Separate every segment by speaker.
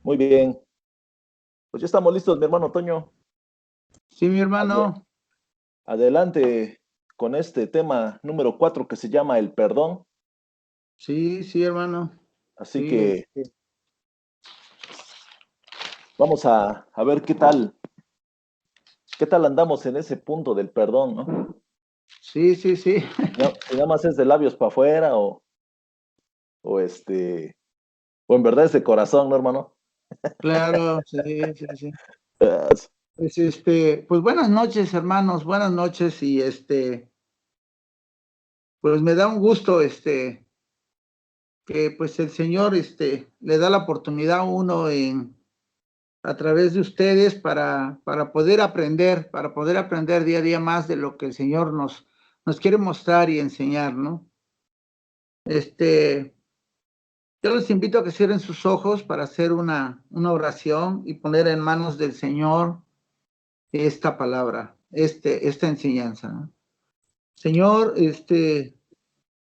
Speaker 1: Muy bien. Pues ya estamos listos, mi hermano Toño.
Speaker 2: Sí, mi hermano.
Speaker 1: Adelante con este tema número 4 que se llama el perdón.
Speaker 2: Sí, sí, hermano.
Speaker 1: Así
Speaker 2: Sí,
Speaker 1: que vamos a ver qué tal andamos en ese punto del perdón, ¿no?
Speaker 2: sí, sí, sí.
Speaker 1: No, si nada más es de labios para afuera o o en verdad es de corazón, ¿no, hermano?
Speaker 2: Claro, sí, sí, sí.
Speaker 1: Ah,
Speaker 2: Pues pues buenas noches, hermanos, buenas noches, y pues me da un gusto, que pues el Señor, le da la oportunidad a uno a través de ustedes para poder aprender día a día más de lo que el Señor nos quiere mostrar y enseñar, ¿no? Yo les invito a que cierren sus ojos para hacer una oración y poner en manos del Señor esta palabra, esta enseñanza, ¿no? Señor, te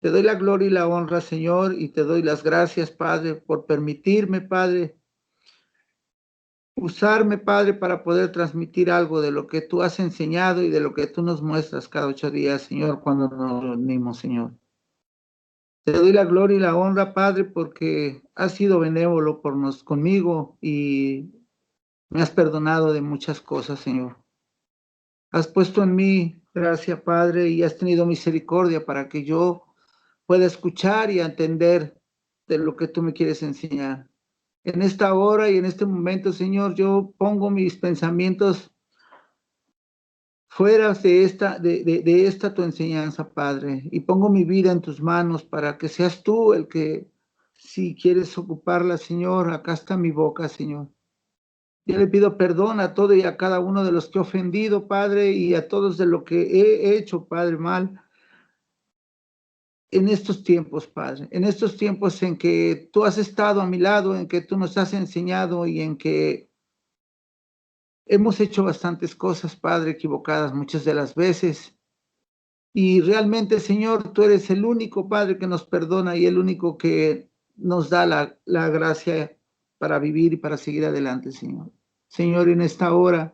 Speaker 2: doy la gloria y la honra, Señor, y te doy las gracias, Padre, por permitirme, Padre, usarme, Padre, para poder transmitir algo de lo que tú has enseñado y de lo que tú nos muestras cada 8 días, Señor, cuando nos reunimos, Señor. Te doy la gloria y la honra, Padre, porque has sido benévolo conmigo y me has perdonado de muchas cosas, Señor. Has puesto en mí gracia, Padre, y has tenido misericordia para que yo pueda escuchar y entender de lo que tú me quieres enseñar. En esta hora y en este momento, Señor, yo pongo mis pensamientos fuera de esta tu enseñanza, Padre, y pongo mi vida en tus manos para que seas tú el que, si quieres ocuparla, Señor, acá está mi boca, Señor. Yo le pido perdón a todo y a cada uno de los que he ofendido, Padre, y a todos de lo que he hecho, Padre, mal, en estos tiempos, Padre, en estos tiempos en que tú has estado a mi lado, en que tú nos has enseñado y en que hemos hecho bastantes cosas, Padre, equivocadas muchas de las veces. Y realmente, Señor, tú eres el único, Padre, que nos perdona y el único que nos da la gracia para vivir y para seguir adelante, Señor. Señor, en esta hora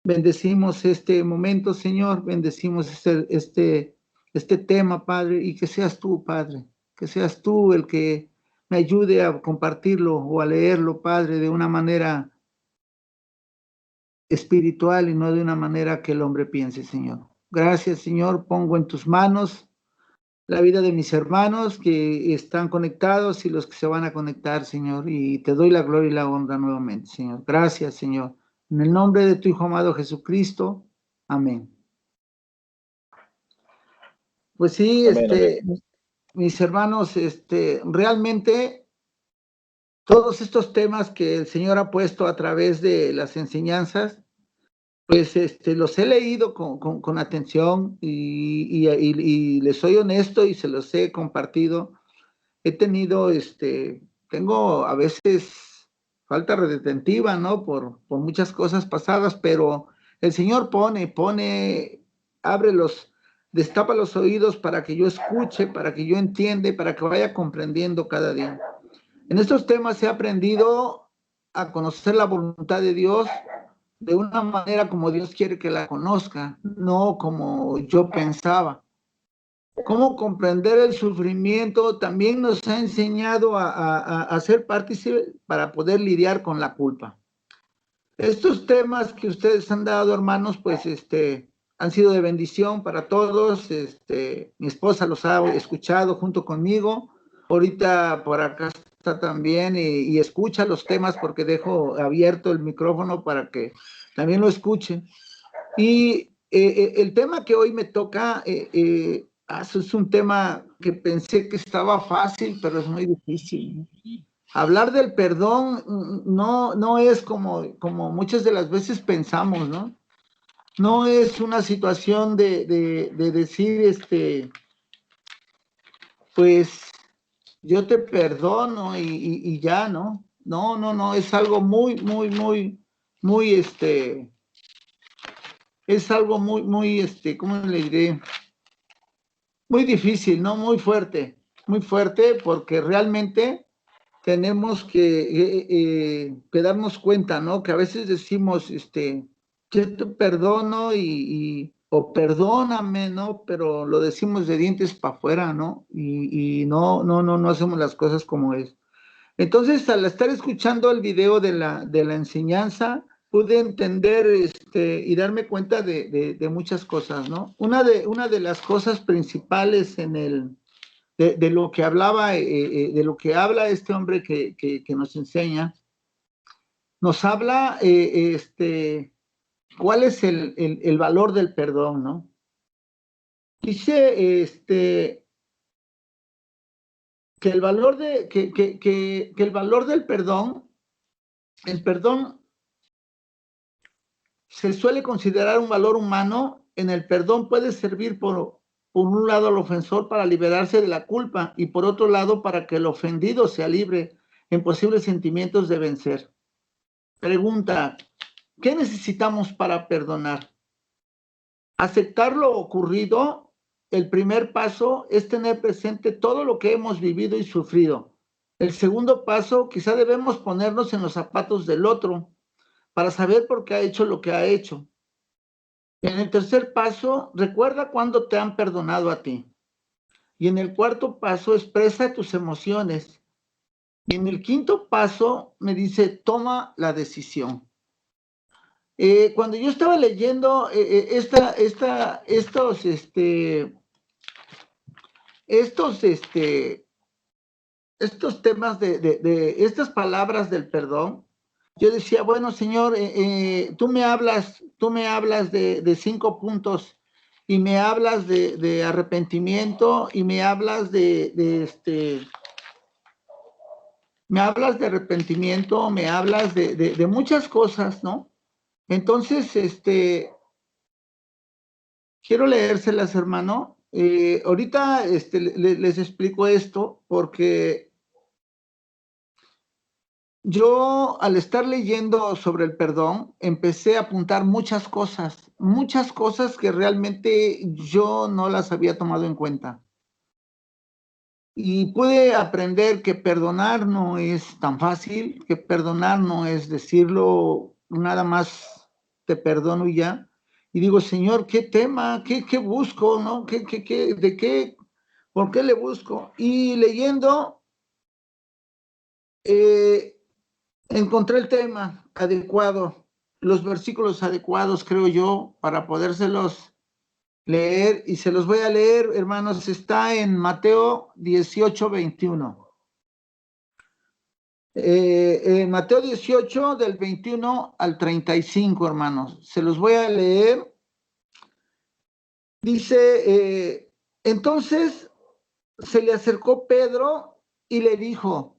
Speaker 2: bendecimos este momento, Señor, bendecimos este tema, Padre, y que seas tú, Padre, que seas tú el que me ayude a compartirlo o a leerlo, Padre, de una manera espiritual y no de una manera que el hombre piense, Señor. Gracias, Señor, pongo en tus manos la vida de mis hermanos que están conectados y los que se van a conectar, Señor, y te doy la gloria y la honra nuevamente, Señor. Gracias, Señor. En el nombre de tu Hijo amado Jesucristo. Amén. Pues sí,
Speaker 1: amén, amén.
Speaker 2: mis hermanos, realmente todos estos temas que el Señor ha puesto a través de las enseñanzas, pues los he leído con atención y les soy honesto y se los he compartido. He tenido, tengo a veces falta retentiva, ¿no? Por muchas cosas pasadas, pero el Señor abre destapa los oídos para que yo escuche, para que yo entienda, para que vaya comprendiendo cada día. En estos temas he aprendido a conocer la voluntad de Dios de una manera como Dios quiere que la conozca, no como yo pensaba. Cómo comprender el sufrimiento también nos ha enseñado a ser partícipes para poder lidiar con la culpa. Estos temas que ustedes han dado, hermanos, pues han sido de bendición para todos. Mi esposa los ha escuchado junto conmigo. Ahorita por acá está también y escucha los temas porque dejo abierto el micrófono para que también lo escuchen. Y el tema que hoy me toca es un tema que pensé que estaba fácil, pero es muy difícil, ¿no? Hablar del perdón no es como muchas de las veces pensamos, ¿no? No es una situación de decir, pues yo te perdono y ya, ¿no? No, es algo muy, muy, muy, muy, es algo muy, ¿cómo le diré? Muy difícil, ¿no? Muy fuerte porque realmente tenemos que darnos cuenta, ¿no? Que a veces decimos, yo te perdono o perdóname, ¿no? Pero lo decimos de dientes para afuera, ¿no? Y no hacemos las cosas como es. Entonces, al estar escuchando el video de la enseñanza, pude entender y darme cuenta de muchas cosas, ¿no? Una de las cosas principales de lo que hablaba, de lo que habla este hombre que nos habla, cuál es el valor del perdón, ¿no? Dice, que el valor del perdón, el perdón se suele considerar un valor humano. En el perdón puede servir por un lado al ofensor para liberarse de la culpa y por otro lado para que el ofendido sea libre en posibles sentimientos de vencer. Pregunta, ¿qué necesitamos para perdonar? Aceptar lo ocurrido. El primer paso es tener presente todo lo que hemos vivido y sufrido. El segundo paso, quizá debemos ponernos en los zapatos del otro para saber por qué ha hecho lo que ha hecho. En el tercer paso, recuerda cuándo te han perdonado a ti. Y en el cuarto paso, expresa tus emociones. Y en el quinto paso, me dice, toma la decisión. Cuando yo estaba leyendo estos, estos temas de estas palabras del perdón, yo decía, bueno, Señor, tú me hablas de 5 puntos y me hablas de arrepentimiento y me hablas de arrepentimiento, me hablas de muchas cosas, ¿no? Entonces, quiero leérselas, hermano. Ahorita les explico esto porque yo, al estar leyendo sobre el perdón, empecé a apuntar muchas cosas que realmente yo no las había tomado en cuenta. Y pude aprender que perdonar no es tan fácil, que perdonar no es decirlo nada más, te perdono y ya. Y digo, Señor, ¿qué tema? ¿Qué busco? ¿No? ¿De qué? ¿Por qué le busco? Y leyendo, eh, encontré el tema adecuado, los versículos adecuados, creo yo, para podérselos leer. Y se los voy a leer, hermanos. Está en Mateo 18:21. Mateo 18, del 21 al 35, hermanos. Se los voy a leer. Dice, entonces se le acercó Pedro y le dijo,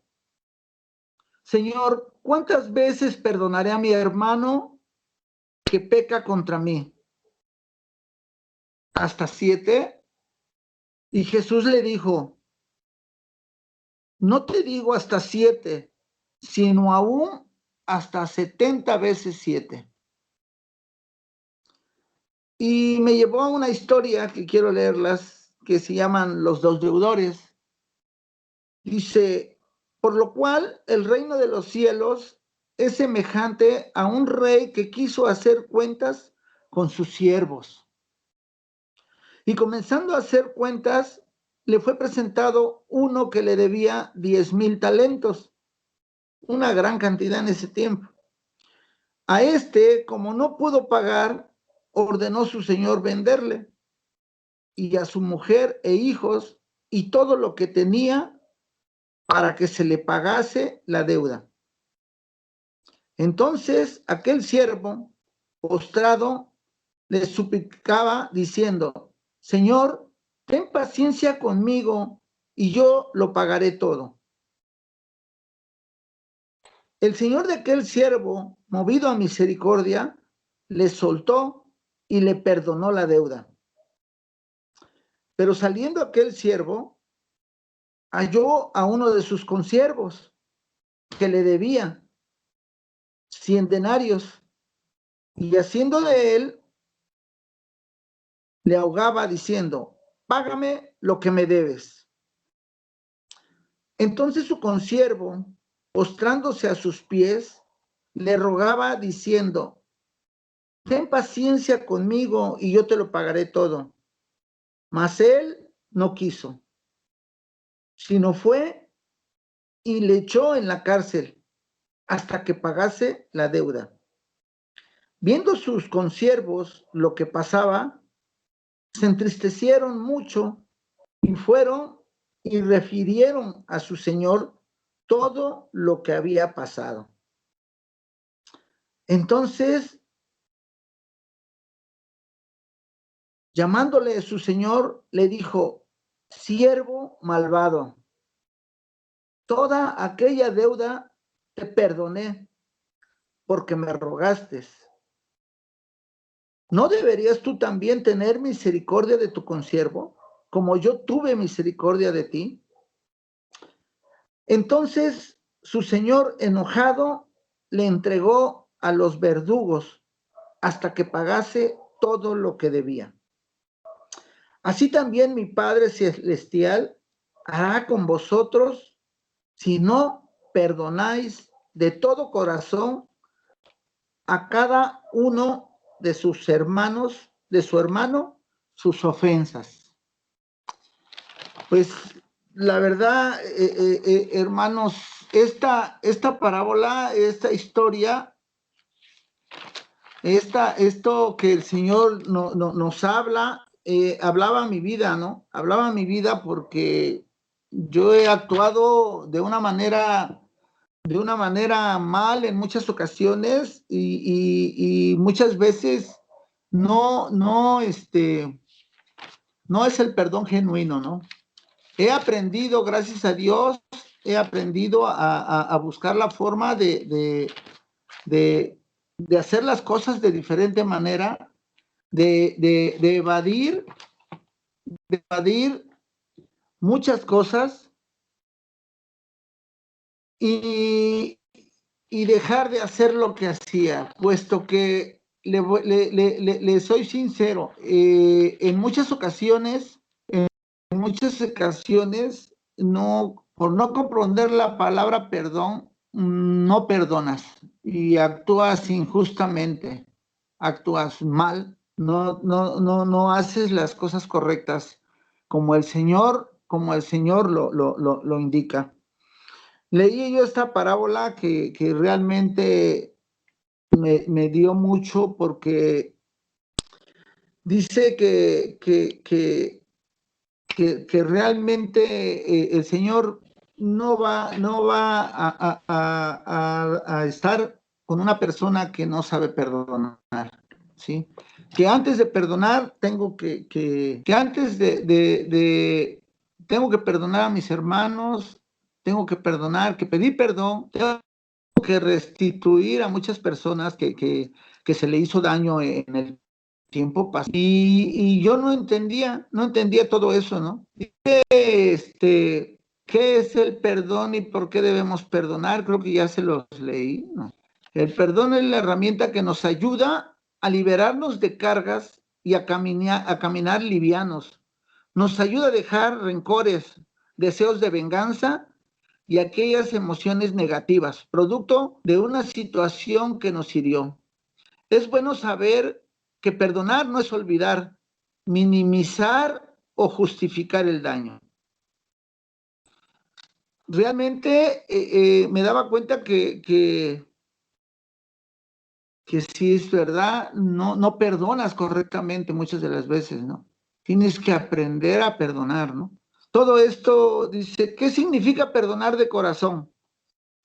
Speaker 2: Señor, ¿cuántas veces perdonaré a mi hermano que peca contra mí? ¿Hasta 7? Y Jesús le dijo, no te digo hasta 7, sino aún hasta 70 veces 7. Y me llevó a una historia que quiero leerlas, que se llaman Los dos deudores. Dice, por lo cual el reino de los cielos es semejante a un rey que quiso hacer cuentas con sus siervos. Y comenzando a hacer cuentas, le fue presentado uno que le debía 10,000 talentos, una gran cantidad en ese tiempo. A como no pudo pagar, ordenó su señor venderle y a su mujer e hijos y todo lo que tenía para que se le pagase la deuda. Entonces aquel siervo, postrado, le suplicaba diciendo, Señor, ten paciencia conmigo y yo lo pagaré todo. El señor de aquel siervo, movido a misericordia, le soltó y le perdonó la deuda. Pero saliendo aquel siervo, halló a uno de sus consiervos que le debía 100 denarios y haciendo de él le ahogaba diciendo: págame lo que me debes. Entonces su consiervo, postrándose a sus pies, le rogaba diciendo: ten paciencia conmigo y yo te lo pagaré todo. Mas él no quiso, sino fue y le echó en la cárcel hasta que pagase la deuda. Viendo sus consiervos lo que pasaba, se entristecieron mucho y fueron y refirieron a su señor todo lo que había pasado. Entonces, llamándole su señor, le dijo: siervo malvado, toda aquella deuda te perdoné porque me rogaste. ¿No deberías tú también tener misericordia de tu consiervo, como yo tuve misericordia de ti? Entonces su señor, enojado, le entregó a los verdugos hasta que pagase todo lo que debía. Así también mi Padre Celestial hará con vosotros si no perdonáis de todo corazón a cada uno de sus hermanos, de su hermano, sus ofensas. Pues la verdad, hermanos, esta parábola, esta historia, esto que el Señor nos habla, hablaba mi vida, ¿no? Hablaba mi vida porque yo he actuado de una manera mal en muchas ocasiones y muchas veces no es el perdón genuino, ¿no? He aprendido, gracias a Dios, he aprendido a buscar la forma de hacer las cosas de diferente manera, de evadir muchas cosas y dejar de hacer lo que hacía, puesto que le soy sincero, en muchas ocasiones, no, por no comprender la palabra perdón, no perdonas y actúas injustamente, actúas mal, no haces las cosas correctas como el Señor lo indica. Leí yo esta parábola que realmente me dio mucho porque dice que realmente el Señor no va a estar con una persona que no sabe perdonar, ¿sí? Que antes de perdonar tengo que antes tengo que perdonar a mis hermanos, tengo que perdonar, que pedir perdón, tengo que restituir a muchas personas que se le hizo daño en el tiempo pasado. Y yo no entendía todo eso, ¿no? ¿Qué es el perdón y por qué debemos perdonar? Creo que ya se los leí, ¿no? El perdón es la herramienta que nos ayuda a liberarnos de cargas y a caminar livianos. Nos ayuda a dejar rencores, deseos de venganza y aquellas emociones negativas, producto de una situación que nos hirió. Es bueno saber que perdonar no es olvidar, minimizar o justificar el daño. Realmente me daba cuenta que si es verdad, no perdonas correctamente muchas de las veces, ¿no? Tienes que aprender a perdonar, ¿no? Todo esto dice, ¿qué significa perdonar de corazón?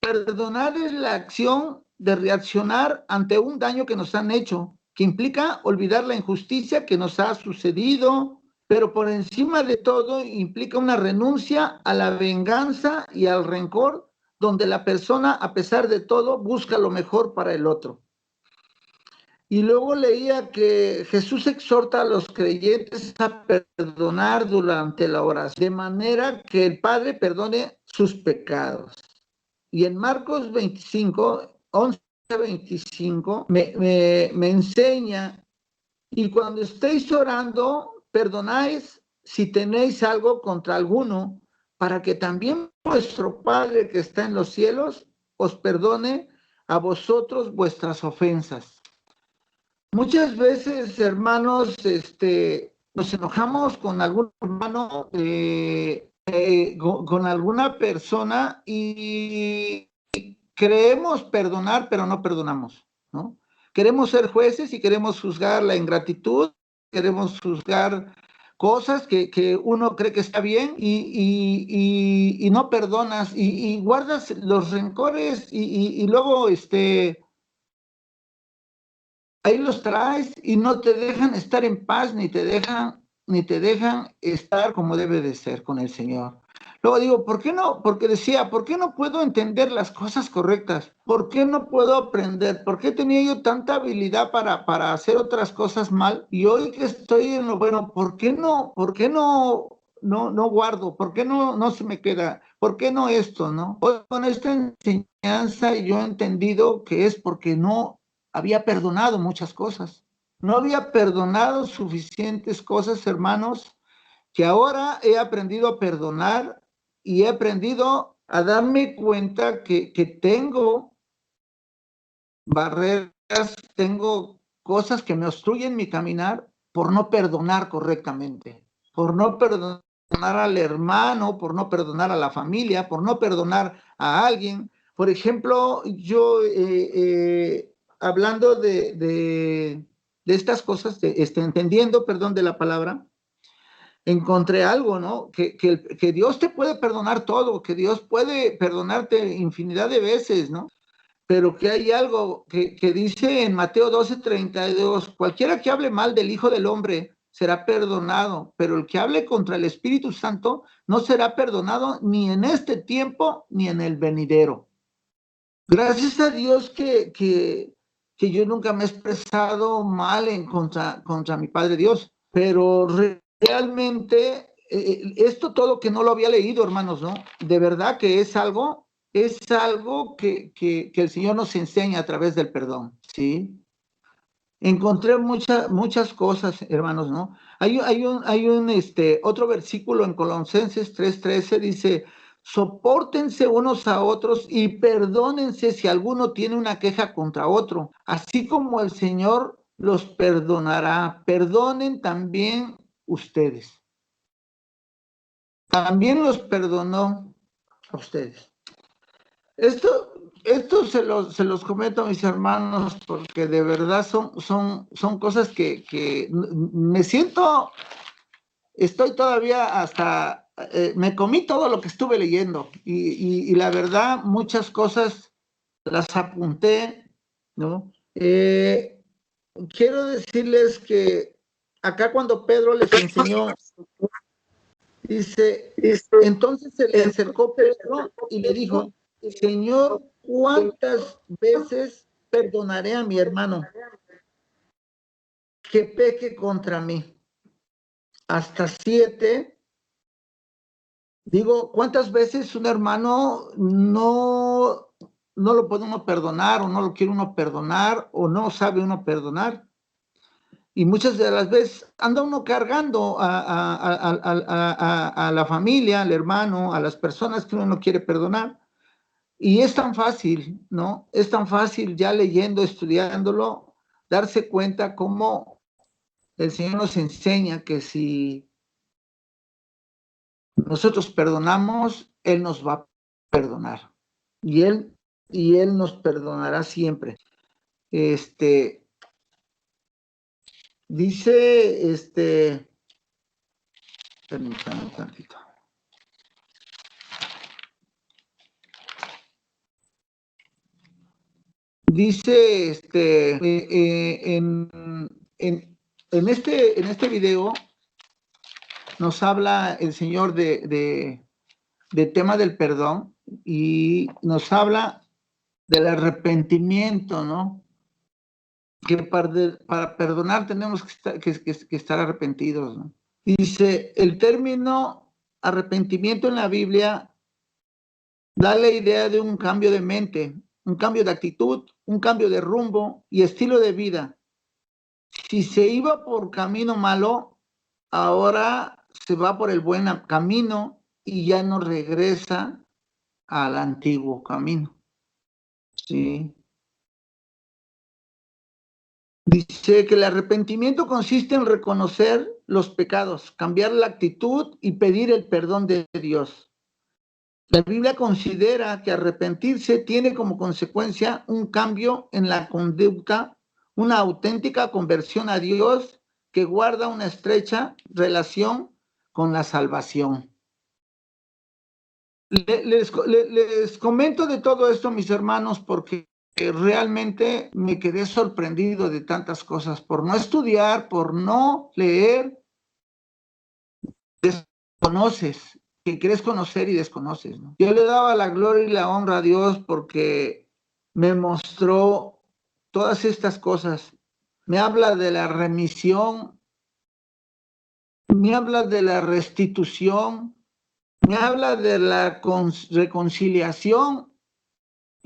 Speaker 2: Perdonar es la acción de reaccionar ante un daño que nos han hecho, que implica olvidar la injusticia que nos ha sucedido, pero por encima de todo implica una renuncia a la venganza y al rencor, donde la persona, a pesar de todo, busca lo mejor para el otro. Y luego leía que Jesús exhorta a los creyentes a perdonar durante la oración, de manera que el Padre perdone sus pecados. Y en Marcos 25, 11 a 25, me enseña Y cuando estéis orando, perdonáis si tenéis algo contra alguno, para que también vuestro Padre que está en los cielos os perdone a vosotros vuestras ofensas. Muchas veces, hermanos, nos enojamos con algún hermano, con alguna persona y creemos perdonar, pero no perdonamos, ¿no? Queremos ser jueces y queremos juzgar la ingratitud, queremos juzgar cosas que uno cree que está bien y no perdonas y guardas los rencores y luego ahí los traes y no te dejan estar en paz, ni te dejan estar como debe de ser con el Señor. Luego digo, ¿por qué no? Porque decía, ¿por qué no puedo entender las cosas correctas? ¿Por qué no puedo aprender? ¿Por qué tenía yo tanta habilidad para hacer otras cosas mal? Y hoy que estoy en lo bueno, ¿por qué no guardo? ¿Por qué no se me queda? ¿Por qué no esto, no? Hoy con esta enseñanza yo he entendido que es porque no había perdonado muchas cosas. No había perdonado suficientes cosas, hermanos, que ahora he aprendido a perdonar y he aprendido a darme cuenta que tengo barreras, tengo cosas que me obstruyen mi caminar por no perdonar correctamente, por no perdonar al hermano, por no perdonar a la familia, por no perdonar a alguien. Por ejemplo, yo hablando de estas cosas, entendiendo, perdón, de la palabra, encontré algo, ¿no? Que Dios te puede perdonar todo, que Dios puede perdonarte infinidad de veces, ¿no? Pero que hay algo que dice en Mateo 12:32, cualquiera que hable mal del Hijo del Hombre será perdonado, pero el que hable contra el Espíritu Santo no será perdonado ni en este tiempo ni en el venidero. Gracias a Dios que yo nunca me he expresado mal contra mi Padre Dios, pero realmente esto todo que no lo había leído, hermanos, ¿no? De verdad que es algo que el Señor nos enseña a través del perdón, ¿sí? Encontré muchas cosas, hermanos, ¿no? Hay un otro versículo en Colosenses 3:13 dice, sopórtense unos a otros y perdónense si alguno tiene una queja contra otro, así como el Señor los perdonará. Perdonen también ustedes. También los perdonó a ustedes. Esto se los comento a mis hermanos porque de verdad son cosas que me siento, estoy todavía hasta, me comí todo lo que estuve leyendo y la verdad muchas cosas las apunté, ¿no? Quiero decirles que acá cuando Pedro les enseñó, dice, entonces se le acercó Pedro y le dijo, Señor, ¿cuántas veces perdonaré a mi hermano que peque contra mí? ¿Hasta 7? Digo, ¿cuántas veces un hermano no lo puede uno perdonar o no lo quiere uno perdonar o no sabe uno perdonar? Y muchas de las veces anda uno cargando a la familia, al hermano, a las personas que uno no quiere perdonar. Y es tan fácil, ¿no? Es tan fácil ya leyendo, estudiándolo, darse cuenta cómo el Señor nos enseña que si nosotros perdonamos, Él nos va a perdonar. Y Él nos perdonará siempre. Dice, permítanme un tantito. Dice en este video nos habla el Señor de tema del perdón y nos habla del arrepentimiento, ¿no? Que para perdonar tenemos que estar arrepentidos, ¿no? Dice, el término arrepentimiento en la Biblia da la idea de un cambio de mente, un cambio de actitud, un cambio de rumbo y estilo de vida. Si se iba por camino malo, ahora se va por el buen camino y ya no regresa al antiguo camino. Sí. Dice que el arrepentimiento consiste en reconocer los pecados, cambiar la actitud y pedir el perdón de Dios. La Biblia considera que arrepentirse tiene como consecuencia un cambio en la conducta, una auténtica conversión a Dios que guarda una estrecha relación con la salvación. Les comento de todo esto, mis hermanos, porque realmente me quedé sorprendido de tantas cosas, por no estudiar, por no leer, desconoces, que quieres conocer y desconoces, ¿no? Yo le daba la gloria y la honra a Dios porque me mostró todas estas cosas. Me habla de la remisión, me habla de la restitución, me habla de la reconciliación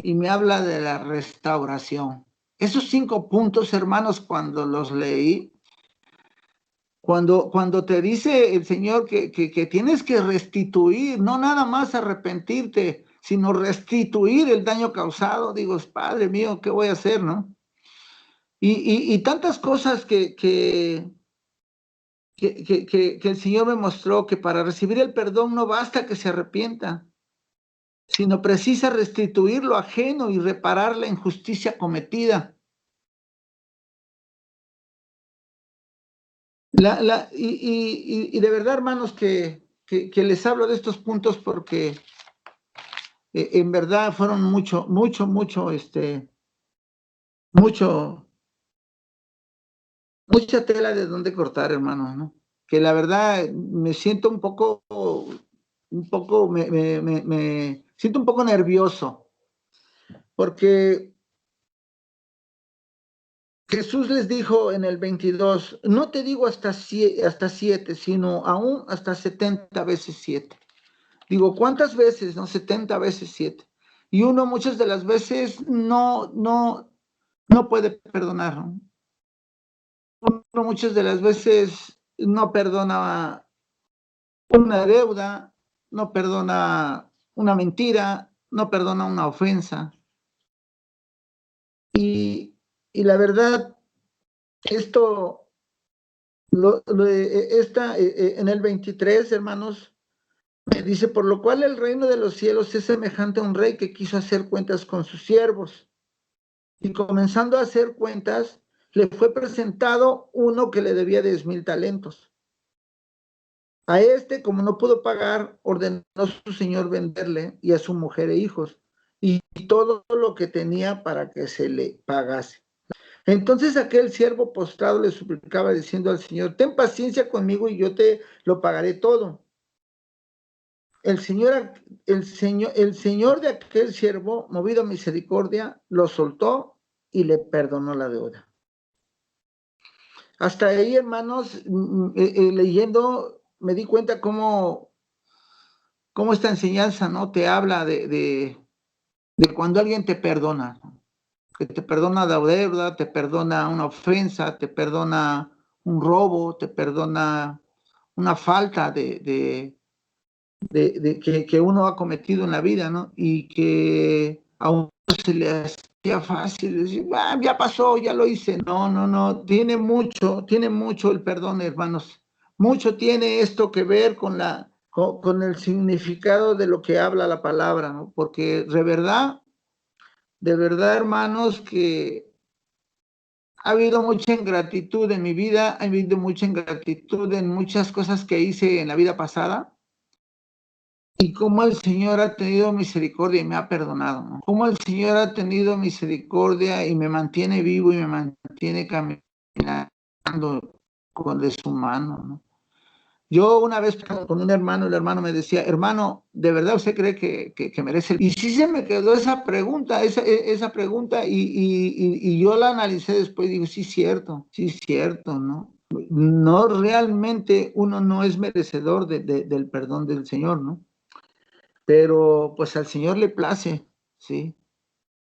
Speaker 2: y me habla de la restauración. Esos 5 puntos, hermanos, cuando los leí, cuando te dice el Señor que tienes que restituir, no nada más arrepentirte, sino restituir el daño causado, digo, Padre mío, ¿qué voy a hacer, no? Y tantas cosas que el Señor me mostró, que para recibir el perdón no basta que se arrepienta, sino precisa restituir lo ajeno y reparar la injusticia cometida. Y de verdad, hermanos, que les hablo de estos puntos porque en verdad fueron mucho, mucha tela de donde cortar, hermanos, ¿no? Que la verdad me siento me siento un poco nervioso, porque Jesús les dijo en el 22, no te digo hasta 7, sino aún hasta 70 veces 7. Digo, ¿cuántas veces? No, 70 veces 7. Y uno muchas de las veces no puede perdonar, ¿no? Uno muchas de las veces no perdona una deuda, no perdona una mentira, no perdona una ofensa. Y la verdad, esto, en el 23, hermanos, me dice, por lo cual el reino de los cielos es semejante a un rey que quiso hacer cuentas con sus siervos. Y comenzando a hacer cuentas, le fue presentado uno que le debía 10,000 talentos. A este, como no pudo pagar, ordenó a su señor venderle y a su mujer e hijos, y todo lo que tenía para que se le pagase. Entonces aquel siervo postrado le suplicaba diciendo al Señor, ten paciencia conmigo y yo te lo pagaré todo. El señor de aquel siervo, movido a misericordia, lo soltó y le perdonó la deuda. Hasta ahí, hermanos, leyendo, me di cuenta cómo esta enseñanza, ¿no? Te habla de cuando alguien te perdona, ¿no? Que te perdona la deuda, te perdona una ofensa, te perdona un robo, te perdona una falta que uno ha cometido en la vida, ¿no? Y que a uno se le hacía fácil decir, ah, ya pasó, ya lo hice. No, tiene mucho el perdón, hermanos. Mucho tiene esto que ver con el significado de lo que habla la palabra, ¿no? Porque de verdad, hermanos, que ha habido mucha ingratitud en mi vida, ha habido mucha ingratitud en muchas cosas que hice en la vida pasada. Y cómo el Señor ha tenido misericordia y me ha perdonado, ¿no? Cómo el Señor ha tenido misericordia y me mantiene vivo y me mantiene caminando de su mano, ¿no? Yo una vez con un hermano, el hermano me decía, hermano, ¿de verdad usted cree que merece? Y sí se me quedó esa pregunta, y yo la analicé después y digo, sí, cierto, ¿no? No, realmente uno no es merecedor del perdón del Señor, ¿no? Pero pues al Señor le place, ¿sí?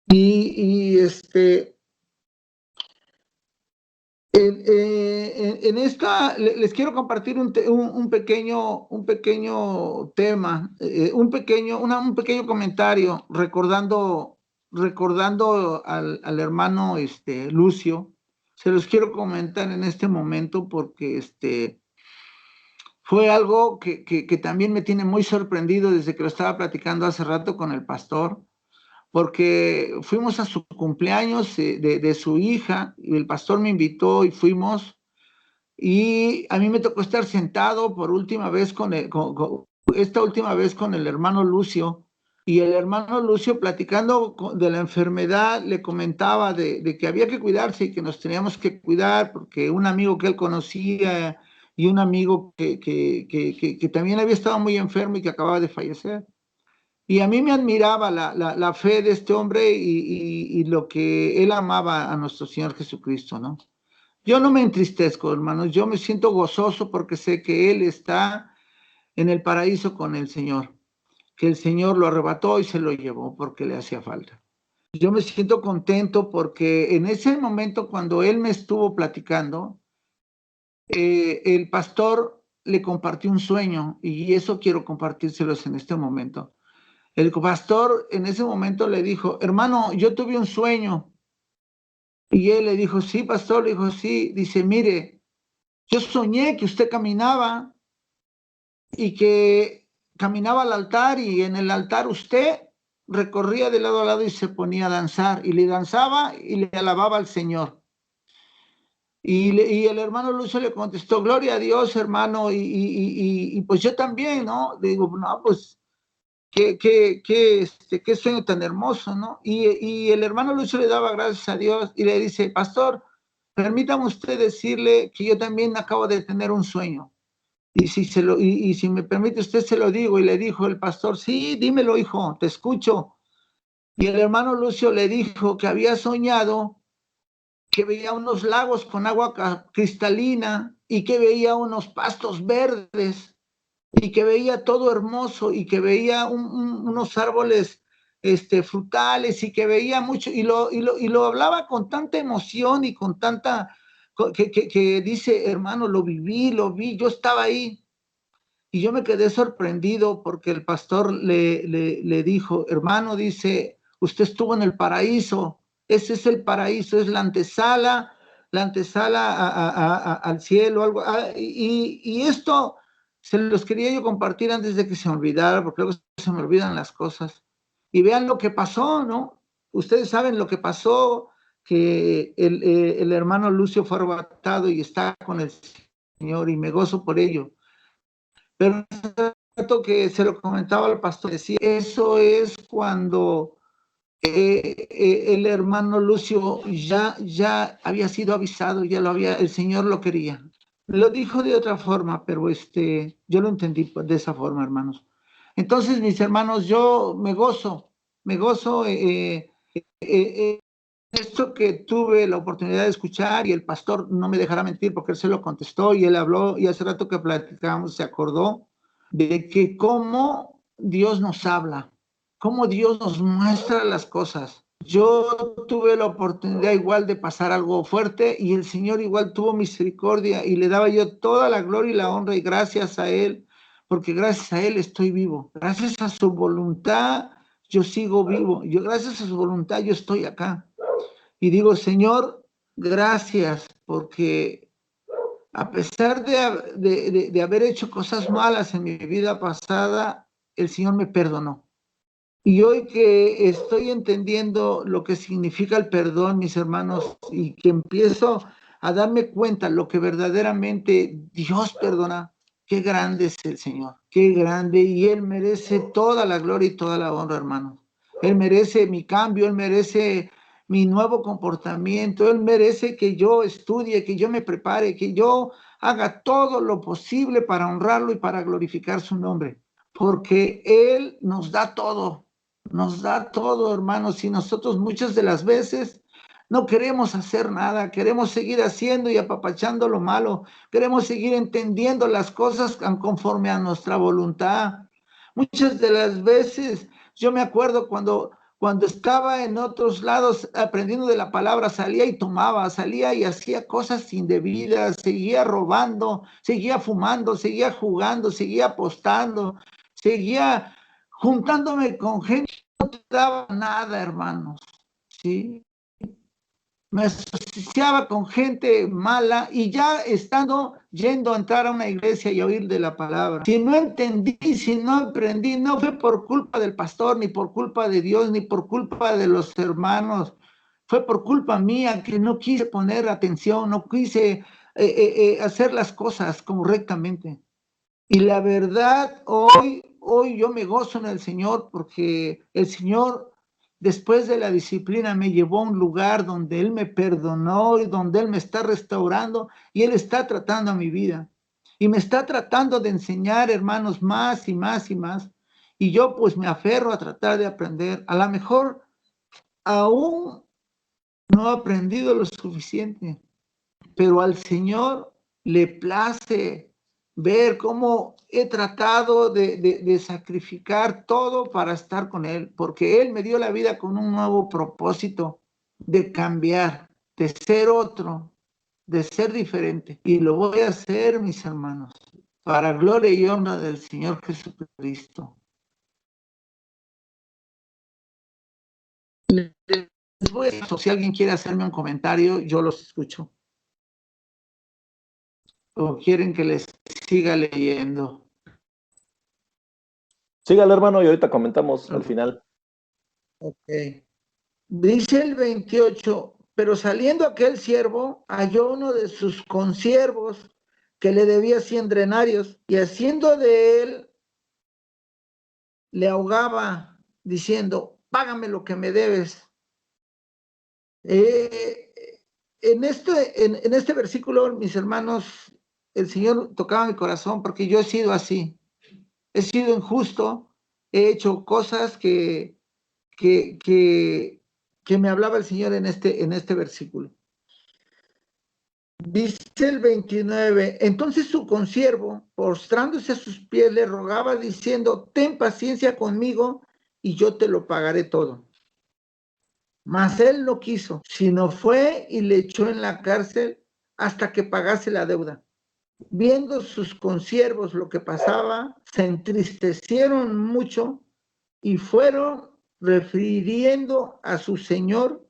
Speaker 2: Y En esta les quiero compartir un pequeño tema, un pequeño comentario, recordando al hermano Lucio. Se los quiero comentar en este momento porque fue algo que también me tiene muy sorprendido desde que lo estaba platicando hace rato con el pastor, porque fuimos a su cumpleaños de su hija y el pastor me invitó y fuimos. Y a mí me tocó estar sentado por última vez esta última vez con el hermano Lucio, y el hermano Lucio platicando de la enfermedad le comentaba de que había que cuidarse y que nos teníamos que cuidar porque un amigo que él conocía y un amigo que también había estado muy enfermo y que acababa de fallecer. Y a mí me admiraba la fe de este hombre y lo que él amaba a nuestro Señor Jesucristo, ¿no? Yo no me entristezco, hermanos, yo me siento gozoso porque sé que Él está en el paraíso con el Señor, que el Señor lo arrebató y se lo llevó porque le hacía falta. Yo me siento contento porque en ese momento cuando Él me estuvo platicando, el pastor le compartió un sueño y eso quiero compartírselos en este momento. El pastor en ese momento le dijo, hermano, yo tuve un sueño. Y él le dijo, sí, pastor, le dijo, sí. Dice, mire, yo soñé que usted caminaba y que caminaba al altar y en el altar usted recorría de lado a lado y se ponía a danzar y le danzaba y le alababa al Señor. Y el hermano Lucio le contestó, gloria a Dios, hermano, y pues yo también, ¿no? Le digo, no, pues qué sueño tan hermoso, ¿no? Y el hermano Lucio le daba gracias a Dios y le dice, pastor, permítame usted decirle que yo también acabo de tener un sueño. Y si me permite usted se lo digo. Y le dijo el pastor, sí, dímelo, hijo, te escucho. Y el hermano Lucio le dijo que había soñado que veía unos lagos con agua cristalina y que veía unos pastos verdes y que veía todo hermoso y que veía unos árboles frutales y que veía mucho y lo hablaba con tanta emoción y con tanta que dice, hermano, lo vi, yo estaba ahí. Y yo me quedé sorprendido porque el pastor le dijo, hermano, dice, usted estuvo en el paraíso, ese es el paraíso, es la antesala al cielo, algo. Y esto se los quería yo compartir antes de que se me olvidara, porque luego se me olvidan las cosas. Y vean lo que pasó, ¿no? Ustedes saben lo que pasó, que el hermano Lucio fue arrebatado y está con el Señor y me gozo por ello. Pero que se lo comentaba al pastor, decía, eso es cuando el hermano Lucio ya había sido avisado, el Señor lo quería. Lo dijo de otra forma, pero yo lo entendí de esa forma, hermanos. Entonces, mis hermanos, yo me gozo esto que tuve la oportunidad de escuchar y el pastor no me dejará mentir porque él se lo contestó y él habló y hace rato que platicábamos se acordó de que cómo Dios nos habla, cómo Dios nos muestra las cosas. Yo tuve la oportunidad igual de pasar algo fuerte y el Señor igual tuvo misericordia y le daba yo toda la gloria y la honra y gracias a Él, porque gracias a Él estoy vivo. Gracias a su voluntad yo sigo vivo. Gracias a su voluntad yo estoy acá. Y digo, Señor, gracias porque a pesar de haber hecho cosas malas en mi vida pasada, el Señor me perdonó. Y hoy que estoy entendiendo lo que significa el perdón, mis hermanos, y que empiezo a darme cuenta lo que verdaderamente Dios perdona, qué grande es el Señor, qué grande, y Él merece toda la gloria y toda la honra, hermanos. Él merece mi cambio, Él merece mi nuevo comportamiento, Él merece que yo estudie, que yo me prepare, que yo haga todo lo posible para honrarlo y para glorificar su nombre, porque Él nos da todo, hermanos, y nosotros muchas de las veces no queremos hacer nada, queremos seguir haciendo y apapachando lo malo, queremos seguir entendiendo las cosas conforme a nuestra voluntad. Muchas de las veces, yo me acuerdo Cuando estaba en otros lados aprendiendo de la palabra, salía y tomaba, salía y hacía cosas indebidas, seguía robando, seguía fumando, seguía jugando, seguía apostando, seguía juntándome con gente que no te daba nada, hermanos, ¿sí? Me asociaba con gente mala y ya estando yendo a entrar a una iglesia y a oír de la palabra. Si no entendí, si no aprendí, no fue por culpa del pastor, ni por culpa de Dios, ni por culpa de los hermanos. Fue por culpa mía que no quise poner atención, no quise hacer las cosas correctamente. Y la verdad, hoy yo me gozo en el Señor porque el Señor, después de la disciplina, me llevó a un lugar donde Él me perdonó y donde Él me está restaurando y Él está tratando a mi vida. Y me está tratando de enseñar, hermanos, más y más y más. Y yo pues me aferro a tratar de aprender. A lo mejor aún no he aprendido lo suficiente, pero al Señor le place ver cómo he tratado de sacrificar todo para estar con Él, porque Él me dio la vida con un nuevo propósito de cambiar, de ser otro, de ser diferente. Y lo voy a hacer, mis hermanos, para gloria y honra del Señor Jesucristo. Les voy a, si alguien quiere hacerme un comentario, yo los escucho. ¿O quieren que les siga leyendo?
Speaker 1: Sígale, hermano, y ahorita comentamos al final.
Speaker 2: Ok. Dice el 28, pero saliendo aquel siervo, halló uno de sus consiervos que le debía 100 denarios, y haciendo de él, le ahogaba, diciendo, págame lo que me debes. En este versículo, mis hermanos, el Señor tocaba mi corazón porque yo he sido así. He sido injusto, he hecho cosas que me hablaba el Señor en este versículo. Dice el 29, entonces su consiervo, postrándose a sus pies, le rogaba diciendo, ten paciencia conmigo y yo te lo pagaré todo. Mas él no quiso, sino fue y le echó en la cárcel hasta que pagase la deuda. Viendo sus consiervos lo que pasaba, se entristecieron mucho y fueron refiriendo a su señor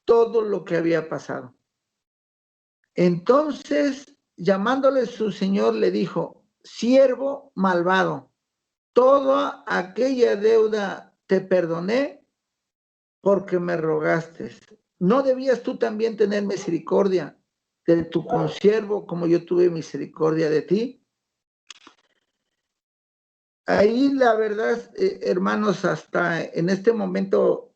Speaker 2: todo lo que había pasado. Entonces, llamándole su señor, le dijo, siervo malvado, toda aquella deuda te perdoné porque me rogaste. ¿No debías tú también tener misericordia de tu consiervo como yo tuve misericordia de ti? Ahí la verdad, hermanos, hasta en este momento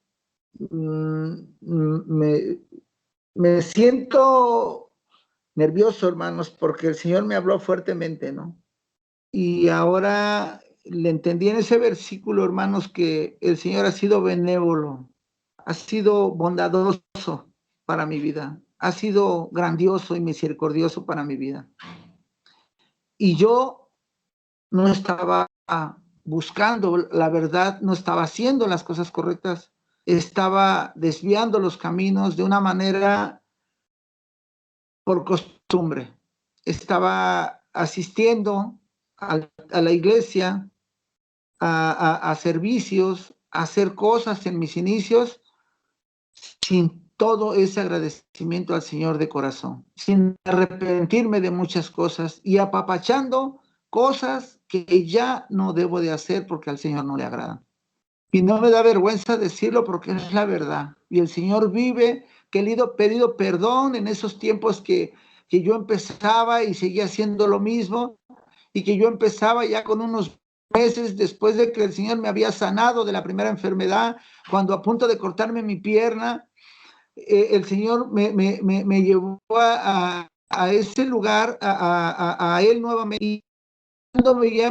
Speaker 2: me siento nervioso, hermanos, porque el Señor me habló fuertemente, ¿no? Y ahora le entendí en ese versículo, hermanos, que el Señor ha sido benévolo, ha sido bondadoso para mi vida, ha sido grandioso y misericordioso para mi vida. Y yo no estaba buscando la verdad, no estaba haciendo las cosas correctas, estaba desviando los caminos de una manera por costumbre. Estaba asistiendo a la iglesia, a servicios, a hacer cosas en mis inicios sin todo ese agradecimiento al Señor de corazón, sin arrepentirme de muchas cosas y apapachando cosas que ya no debo de hacer porque al Señor no le agradan. Y no me da vergüenza decirlo porque es la verdad. Y el Señor vive, que le he pedido perdón en esos tiempos que yo empezaba y seguía haciendo lo mismo, y que yo empezaba ya con unos meses después de que el Señor me había sanado de la primera enfermedad, cuando a punto de cortarme mi pierna, el Señor me llevó a ese lugar, a Él nuevamente. Y cuando ya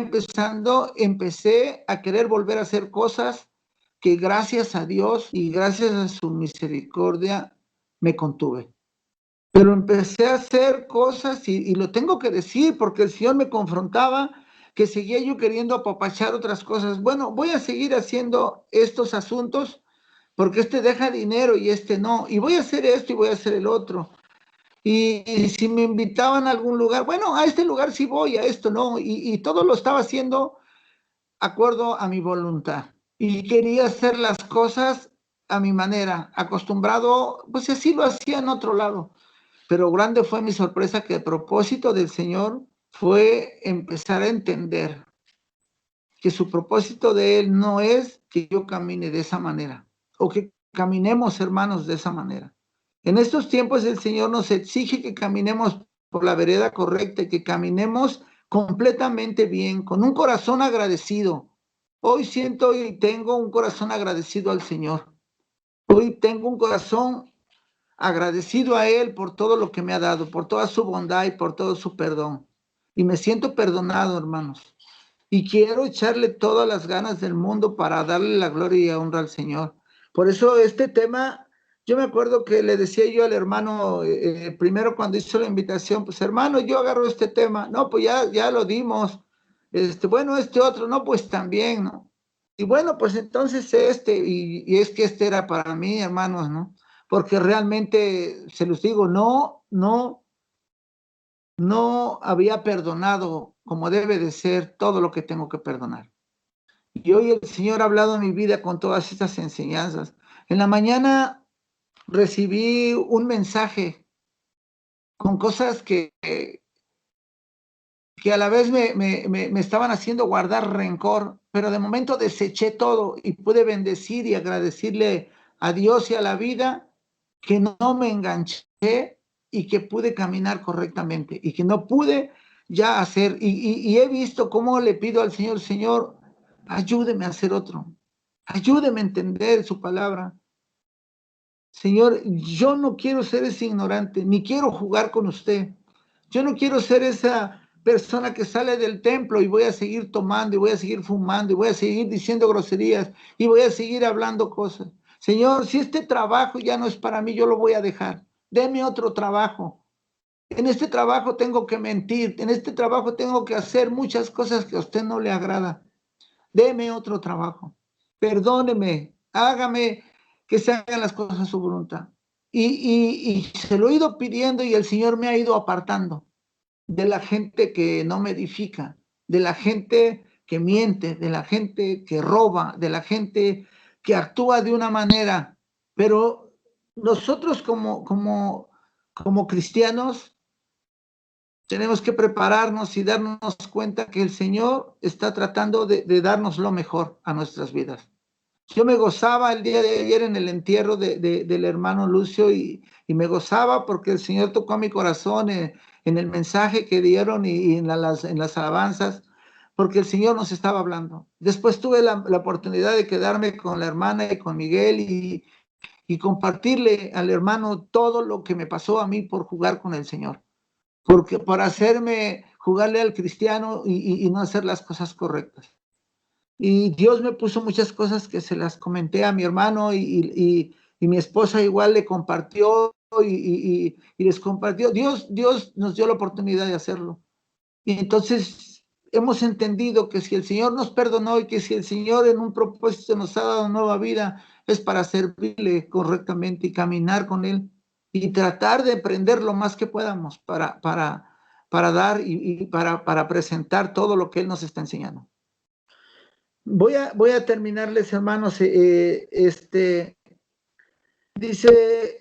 Speaker 2: empecé a querer volver a hacer cosas que gracias a Dios y gracias a su misericordia me contuve. Pero empecé a hacer cosas y lo tengo que decir porque el Señor me confrontaba que seguía yo queriendo apapachar otras cosas. Bueno, voy a seguir haciendo estos asuntos, porque este deja dinero y este no, y voy a hacer esto y voy a hacer el otro. Y si me invitaban a algún lugar, bueno, a este lugar sí voy, a esto no, y todo lo estaba haciendo acuerdo a mi voluntad. Y quería hacer las cosas a mi manera, acostumbrado, pues así lo hacía en otro lado. Pero grande fue mi sorpresa que el propósito del Señor fue empezar a entender que su propósito de Él no es que yo camine de esa manera o que caminemos, hermanos, de esa manera. En estos tiempos el Señor nos exige que caminemos por la vereda correcta y que caminemos completamente bien, con un corazón agradecido. Hoy siento y tengo un corazón agradecido al Señor. Hoy tengo un corazón agradecido a Él por todo lo que me ha dado, por toda su bondad y por todo su perdón. Y me siento perdonado, hermanos. Y quiero echarle todas las ganas del mundo para darle la gloria y honra al Señor. Por eso este tema, yo me acuerdo que le decía yo al hermano, primero cuando hizo la invitación, pues hermano, yo agarro este tema. No, pues ya lo dimos. Bueno, este otro, no, pues también, ¿no? Y bueno, pues entonces y es que este era para mí, hermanos, ¿no? Porque realmente, se los digo, no había perdonado como debe de ser todo lo que tengo que perdonar. Y hoy el Señor ha hablado en mi vida con todas estas enseñanzas. En la mañana recibí un mensaje con cosas que a la vez me estaban haciendo guardar rencor, pero de momento deseché todo y pude bendecir y agradecerle a Dios y a la vida que no me enganché y que pude caminar correctamente y que no pude ya hacer. Y he visto cómo le pido al Señor, Señor, ayúdeme a hacer otro, ayúdeme a entender su palabra. Señor, yo no quiero ser ese ignorante, ni quiero jugar con usted. Yo no quiero ser esa persona que sale del templo y voy a seguir tomando y voy a seguir fumando y voy a seguir diciendo groserías y voy a seguir hablando cosas. Señor, si este trabajo ya no es para mí, yo lo voy a dejar. Deme otro trabajo. En este trabajo tengo que mentir, en este trabajo tengo que hacer muchas cosas que a usted no le agrada. Deme otro trabajo. Perdóneme, hágame que se hagan las cosas a su voluntad. Y se lo he ido pidiendo y el Señor me ha ido apartando de la gente que no me edifica, de la gente que miente, de la gente que roba, de la gente que actúa de una manera. Pero nosotros como cristianos tenemos que prepararnos y darnos cuenta que el Señor está tratando de darnos lo mejor a nuestras vidas. Yo me gozaba el día de ayer en el entierro del hermano Lucio y me gozaba porque el Señor tocó mi corazón en el mensaje que dieron y en las alabanzas, porque el Señor nos estaba hablando. Después tuve la oportunidad de quedarme con la hermana y con Miguel y compartirle al hermano todo lo que me pasó a mí por jugar con el Señor, porque por hacerme jugarle al cristiano y no hacer las cosas correctas. Y Dios me puso muchas cosas que se las comenté a mi hermano y mi esposa igual le compartió y les compartió. Dios nos dio la oportunidad de hacerlo. Y entonces hemos entendido que si el Señor nos perdonó y que si el Señor en un propósito nos ha dado nueva vida, es para servirle correctamente y caminar con Él y tratar de aprender lo más que podamos para dar y para presentar todo lo que Él nos está enseñando. Voy a terminarles, hermanos. Dice,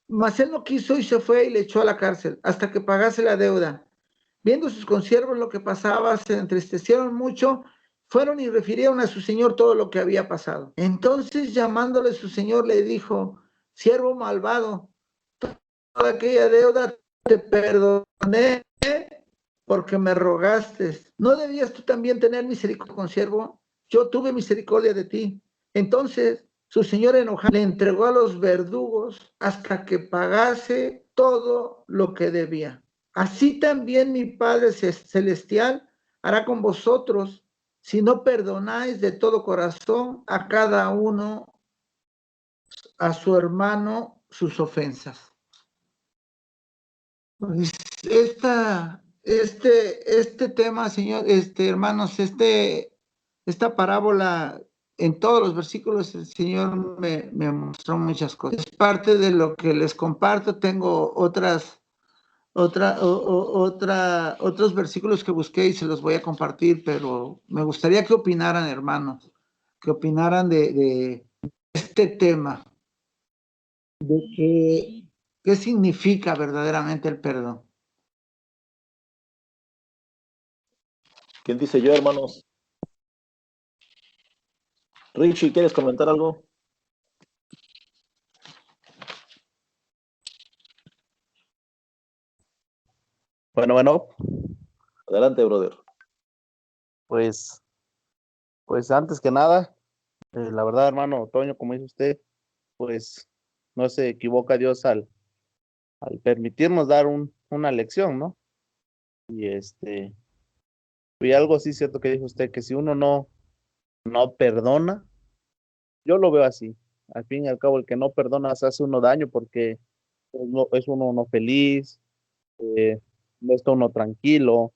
Speaker 2: mas él no quiso y se fue y le echó a la cárcel hasta que pagase la deuda. Viendo sus consiervos lo que pasaba, se entristecieron mucho, fueron y refirieron a su señor todo lo que había pasado. Entonces, llamándole su señor, le dijo, siervo malvado, toda aquella deuda te perdoné porque me rogaste. ¿No debías tú también tener misericordia con siervo? Yo tuve misericordia de ti. Entonces su señor enojado le entregó a los verdugos hasta que pagase todo lo que debía. Así también mi Padre Celestial hará con vosotros si no perdonáis de todo corazón a cada uno, a su hermano, sus ofensas. Pues este tema, señor, hermanos, esta parábola en todos los versículos el Señor me mostró muchas cosas. Es parte de lo que les comparto. Tengo otros versículos que busqué y se los voy a compartir, pero me gustaría que opinaran, hermanos, que opinaran de este tema, de qué significa verdaderamente el perdón.
Speaker 1: ¿Quién dice yo, hermanos? Richie, ¿quieres comentar algo?
Speaker 3: Bueno,
Speaker 1: Adelante, brother.
Speaker 3: pues, pues antes que nada, la verdad, hermano Toño, como dice usted, pues no se equivoca Dios al permitirnos dar una lección, ¿no? Y y algo sí cierto que dijo usted, que si uno no perdona, yo lo veo así. Al fin y al cabo, el que no perdona se hace uno daño porque es uno no feliz, eh, no está uno tranquilo,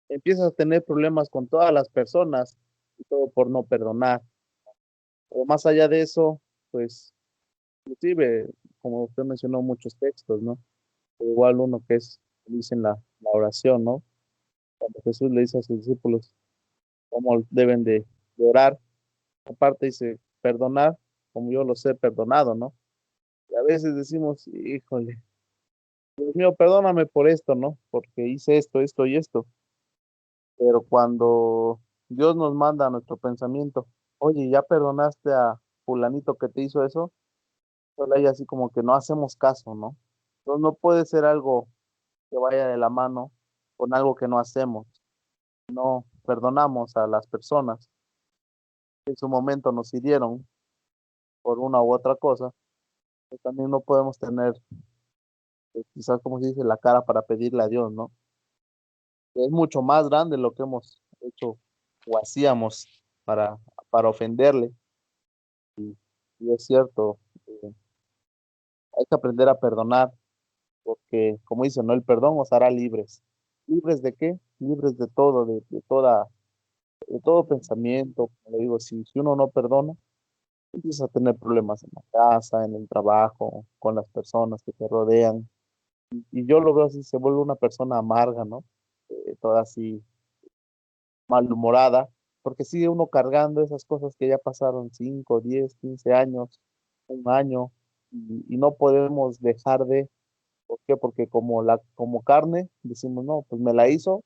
Speaker 3: empiezas a tener problemas con todas las personas y todo por no perdonar. O más allá de eso, pues, inclusive, como usted mencionó, muchos textos, ¿no? Igual uno que dice en la oración, ¿no? Cuando Jesús le dice a sus discípulos cómo deben de orar, aparte dice, perdonar como yo los he perdonado, ¿no? Y a veces decimos, híjole, Dios mío, perdóname por esto, ¿no? Porque hice esto, esto y esto. Pero cuando Dios nos manda a nuestro pensamiento, oye, ¿ya perdonaste a fulanito que te hizo eso? Solo hay así como que no hacemos caso, ¿no? Entonces no puede ser algo que vaya de la mano con algo que no hacemos. No perdonamos a las personas que en su momento nos hirieron por una u otra cosa, pues también no podemos tener, quizás como se dice, la cara para pedirle a Dios, ¿no? Es mucho más grande lo que hemos hecho o hacíamos para, para ofenderle. Y es cierto, hay que aprender a perdonar, porque como dice, ¿no? El perdón os hará libres. ¿Libres de qué? Libres de todo, de todo pensamiento. Como le digo, si uno no perdona, empiezas a tener problemas en la casa, en el trabajo, con las personas que te rodean. Y yo lo veo así, se vuelve una persona amarga, ¿no? Toda así malhumorada, porque sigue uno cargando esas cosas que ya pasaron 5, 10, 15 años, un año, y no podemos dejar de, ¿por qué? Porque como carne, decimos, no, pues me la hizo,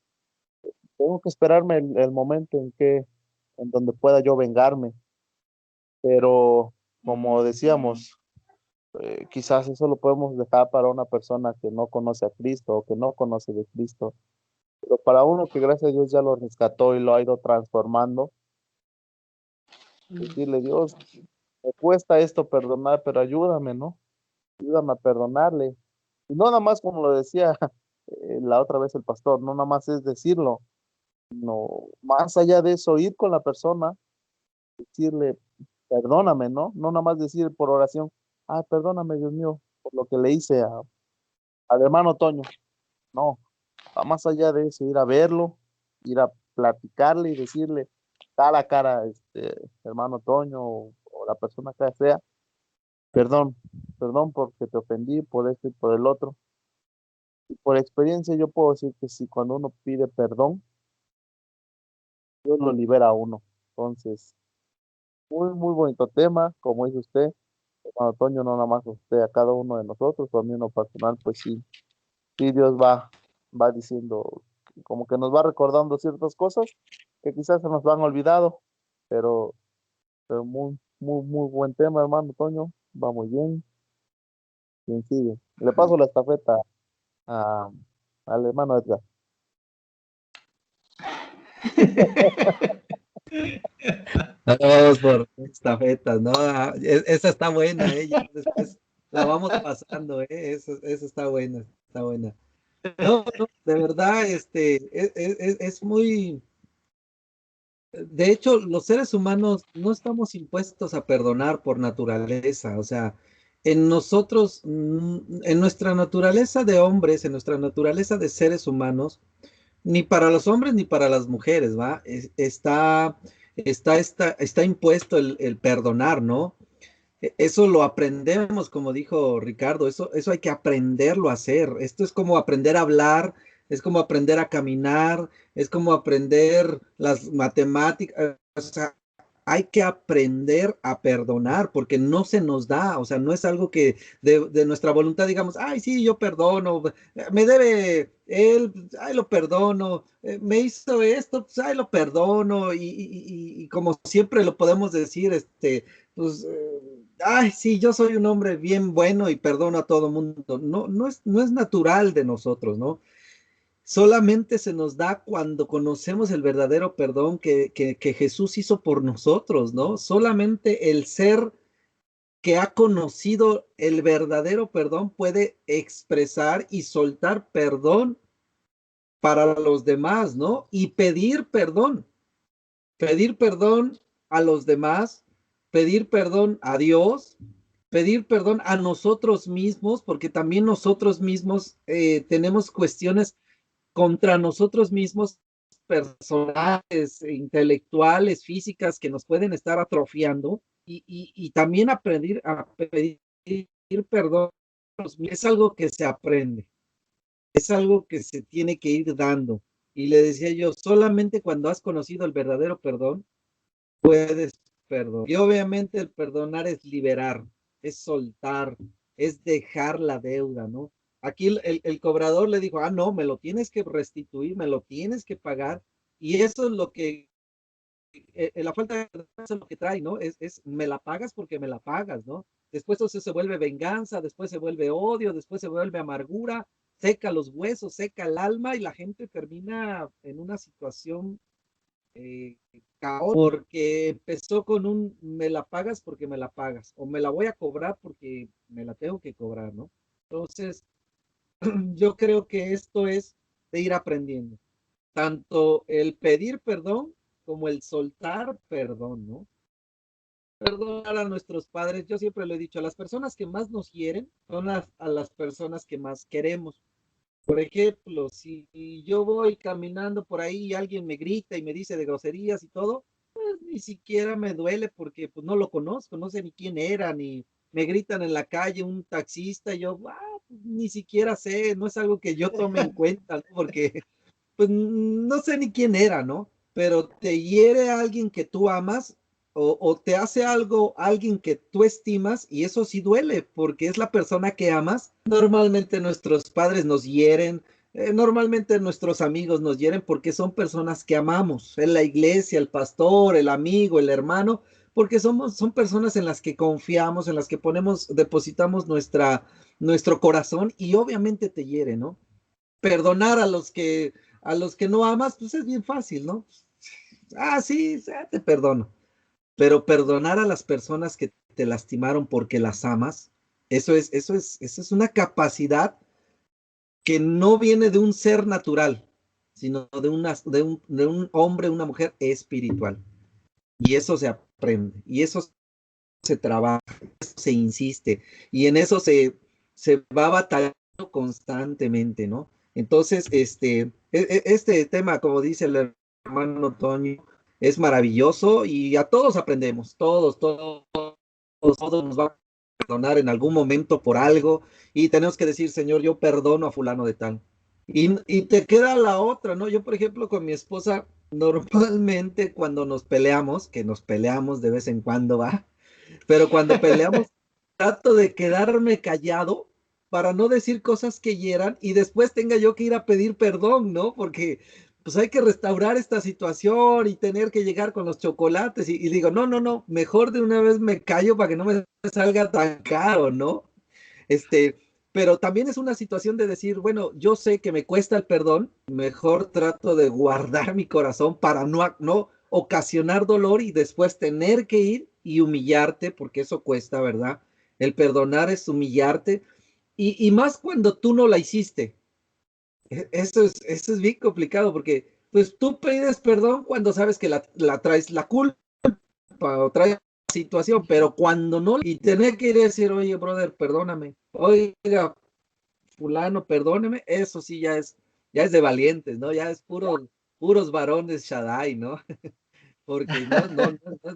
Speaker 3: tengo que esperarme el momento en donde pueda yo vengarme, pero como decíamos, quizás eso lo podemos dejar para una persona que no conoce a Cristo o que no conoce de Cristo, pero para uno que gracias a Dios ya lo rescató y lo ha ido transformando, decirle, Dios, me cuesta esto perdonar, pero ayúdame, ¿no? Ayúdame a perdonarle. Y no nada más como lo decía la otra vez el pastor, no nada más es decirlo, no, más allá de eso, ir con la persona, decirle, perdóname, ¿no? No nada más decir por oración, ah, perdóname, Dios mío, por lo que le hice al hermano Toño. No, va más allá de eso, ir a verlo, ir a platicarle y decirle cara a cara, hermano Toño o la persona que sea, perdón, perdón porque te ofendí por esto y por el otro. Y por experiencia yo puedo decir que si cuando uno pide perdón, Dios lo libera a uno. Entonces, muy, muy bonito tema, como dice usted, hermano Toño, no nada más a usted, a cada uno de nosotros, a mí en lo personal, pues sí, sí Dios va diciendo, como que nos va recordando ciertas cosas que quizás se nos han olvidado, pero, pero muy, muy, muy buen tema, hermano Toño, va muy bien, bien sigue. Le paso la estafeta a, al hermano Edgar.
Speaker 4: Ahora vamos por estafetas, ¿no? Esa está buena, ya después la vamos pasando, esa está buena, está buena. No, no, de verdad, es muy, de hecho, los seres humanos no estamos impuestos a perdonar por naturaleza, o sea, en nosotros, en nuestra naturaleza de hombres, en nuestra naturaleza de seres humanos, ni para los hombres ni para las mujeres, ¿va? Está está impuesto el perdonar, ¿no? Eso lo aprendemos, como dijo Ricardo, eso hay que aprenderlo a hacer. Esto es como aprender a hablar, es como aprender a caminar, es como aprender las matemáticas. O sea, hay que aprender a perdonar porque no se nos da, o sea, no es algo que de nuestra voluntad digamos, ay, sí, yo perdono, me debe él, ay, lo perdono, me hizo esto, pues, ay, lo perdono, y como siempre lo podemos decir, pues, ay, sí, yo soy un hombre bien bueno y perdono a todo mundo. No, no es natural de nosotros, ¿no? Solamente se nos da cuando conocemos el verdadero perdón que Jesús hizo por nosotros, ¿no? Solamente el ser que ha conocido el verdadero perdón puede expresar y soltar perdón para los demás, ¿no? Y pedir perdón a los demás, pedir perdón a Dios, pedir perdón a nosotros mismos, porque también nosotros mismos tenemos cuestiones contra nosotros mismos, personales, intelectuales, físicas, que nos pueden estar atrofiando, y también a pedir perdón es algo que se aprende, es algo que se tiene que ir dando. Y le decía yo, solamente cuando has conocido el verdadero perdón, puedes perdonar. Y obviamente el perdonar es liberar, es soltar, es dejar la deuda, ¿no? Aquí el cobrador le dijo, ah, no, me lo tienes que restituir, me lo tienes que pagar. Y eso es lo que, la falta de perdón es lo que trae, ¿no? Me la pagas porque me la pagas, ¿no? Después entonces se vuelve venganza, después se vuelve odio, después se vuelve amargura, seca los huesos, seca el alma y la gente termina en una situación porque empezó con un me la pagas porque me la pagas, o me la voy a cobrar porque me la tengo que cobrar, ¿no? Entonces, yo creo que esto es de ir aprendiendo, tanto el pedir perdón como el soltar perdón, ¿no? Perdonar a nuestros padres, yo siempre lo he dicho, a las personas que más nos quieren son a las personas que más queremos. Por ejemplo, si yo voy caminando por ahí y alguien me grita y me dice de groserías y todo, pues ni siquiera me duele porque pues no lo conozco, no sé ni quién era, ni me gritan en la calle un taxista y yo, pues, ni siquiera sé, no es algo que yo tome en cuenta, ¿no? Porque pues no sé ni quién era, ¿no? Pero te hiere a alguien que tú amas o te hace algo alguien que tú estimas y eso sí duele porque es la persona que amas. Normalmente nuestros padres nos hieren, normalmente nuestros amigos nos hieren porque son personas que amamos, en la iglesia, el pastor, el amigo, el hermano, porque son personas en las que confiamos, en las que depositamos nuestro corazón y obviamente te hiere, ¿no? Perdonar a los que no amas, pues es bien fácil, ¿no? Ah, sí, te perdono. Pero perdonar a las personas que te lastimaron porque las amas, eso es una capacidad que no viene de un ser natural, sino de un hombre, una mujer espiritual. Y eso se aprende, y eso se trabaja, eso se insiste, y en eso se va batallando constantemente, ¿no? Entonces, este tema, como dice el hermano Toño, es maravilloso y a todos aprendemos, todos nos va a perdonar en algún momento por algo y tenemos que decir, Señor, yo perdono a fulano de tal. Y te queda la otra, ¿no? Yo, por ejemplo, con mi esposa, normalmente cuando nos peleamos, que nos peleamos de vez en cuando, va, pero cuando peleamos, trato de quedarme callado para no decir cosas que hieran y después tenga yo que ir a pedir perdón, ¿no? Porque pues hay que restaurar esta situación y tener que llegar con los chocolates y digo, no, no, no, mejor de una vez me callo para que no me salga tan caro, ¿no? Este, pero también es una situación de decir, bueno, yo sé que me cuesta el perdón, mejor trato de guardar mi corazón para no ocasionar dolor y después tener que ir y humillarte, porque eso cuesta, ¿verdad? El perdonar es humillarte y más cuando tú no la hiciste. Eso es bien complicado porque pues tú pides perdón cuando sabes que la traes la culpa o traes situación, pero cuando no, y tener que ir a decir, oye, brother, perdóname, oiga, fulano, perdóneme, eso sí ya es de valientes, ¿no? Ya es puros varones Shaddai, ¿no? porque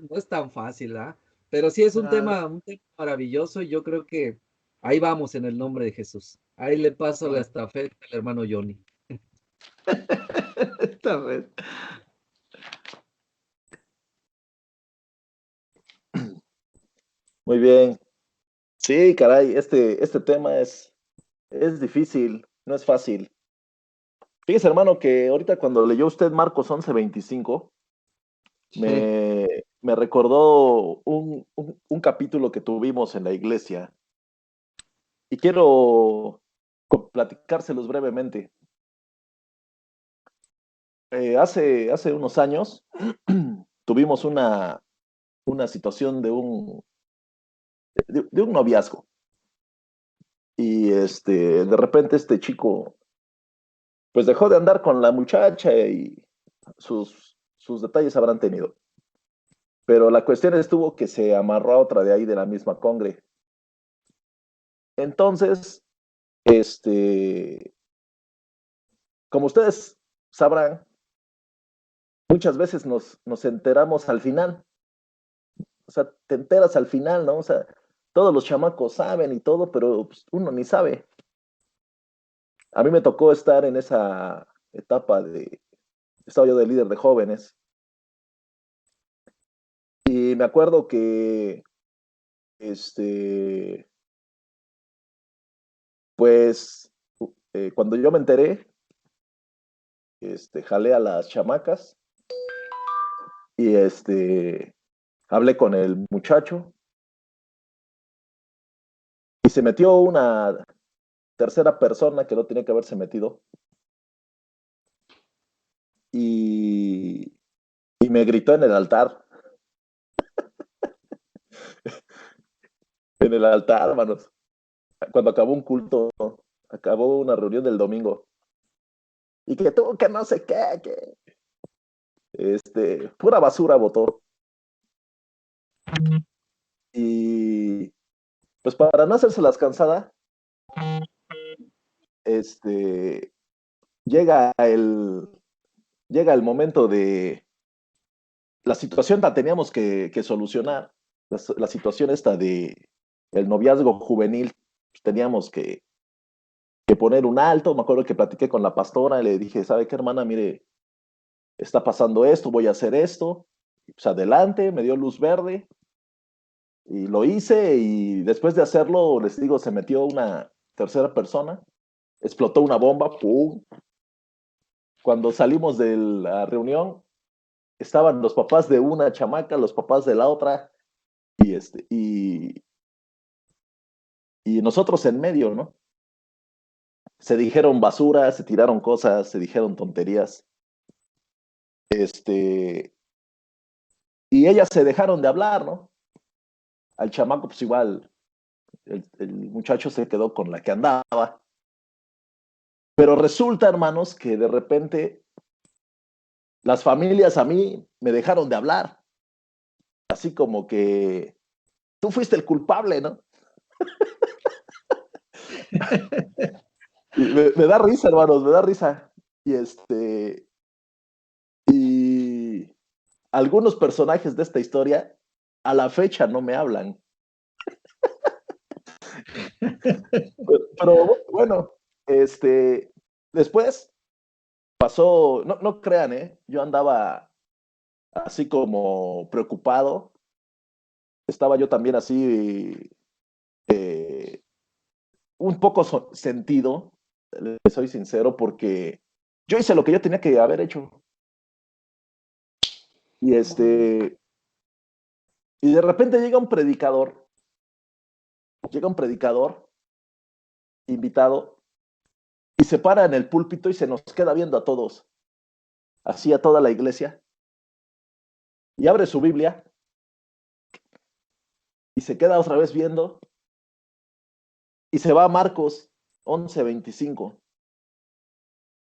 Speaker 4: no es tan fácil, ¿ah? Pero sí es
Speaker 2: Claro,
Speaker 4: un tema maravilloso y yo creo que ahí vamos en el nombre de Jesús. Ahí le paso la
Speaker 2: claro.
Speaker 4: estafeta al hermano Johnny.
Speaker 2: Esta vez.
Speaker 1: Muy bien. Sí, caray, este tema es difícil, no es fácil. Fíjese, hermano, que ahorita cuando leyó usted Marcos 11:25,
Speaker 2: Sí,
Speaker 1: me recordó un capítulo que tuvimos en la iglesia y quiero platicárselos brevemente. Hace unos años tuvimos una situación de un noviazgo y de repente este chico pues dejó de andar con la muchacha y sus detalles habrán tenido. Pero la cuestión estuvo que se amarró a otra de ahí de la misma congre. Entonces, este, como ustedes sabrán, muchas veces nos enteramos al final. O sea, te enteras al final, ¿no? O sea, todos los chamacos saben y todo, pero pues, uno ni sabe. A mí me tocó estar en esa etapa estaba yo de líder de jóvenes y me acuerdo que, este, pues, cuando yo me enteré, jalé a las chamacas y hablé con el muchacho y se metió una tercera persona que no tenía que haberse metido y, y me gritó en el altar, hermanos, cuando acabó un culto, acabó una reunión del domingo y que tú, que no sé qué, que pura basura votó. Y pues para no hacerse las cansada, este, llega el, llega el momento de la situación la teníamos que solucionar. La situación esta de el noviazgo juvenil, pues, teníamos que poner un alto. Me acuerdo que platiqué con la pastora y le dije, ¿sabe qué, hermana? Mire, está pasando esto, voy a hacer esto. Y pues adelante, me dio luz verde y lo hice y después de hacerlo, les digo, se metió una tercera persona, explotó una bomba, ¡pum! Cuando salimos de la reunión, estaban los papás de una chamaca, los papás de la otra, y y nosotros en medio, ¿no? Se dijeron basura, se tiraron cosas, se dijeron tonterías, y ellas se dejaron de hablar, ¿no? Al chamaco, pues igual, el muchacho se quedó con la que andaba, pero resulta, hermanos, que de repente las familias a mí me dejaron de hablar, así como que tú fuiste el culpable, ¿no? Y me da risa, hermanos, me da risa. Y y algunos personajes de esta historia a la fecha no me hablan. Pero bueno, después pasó, no crean, yo andaba así como preocupado, estaba yo también así eh, un poco sentido, les soy sincero, porque yo hice lo que yo tenía que haber hecho. Y y de repente llega un predicador invitado y se para en el púlpito y se nos queda viendo a todos, así a toda la iglesia, y abre su Biblia y se queda otra vez viendo y se va a Marcos 11:25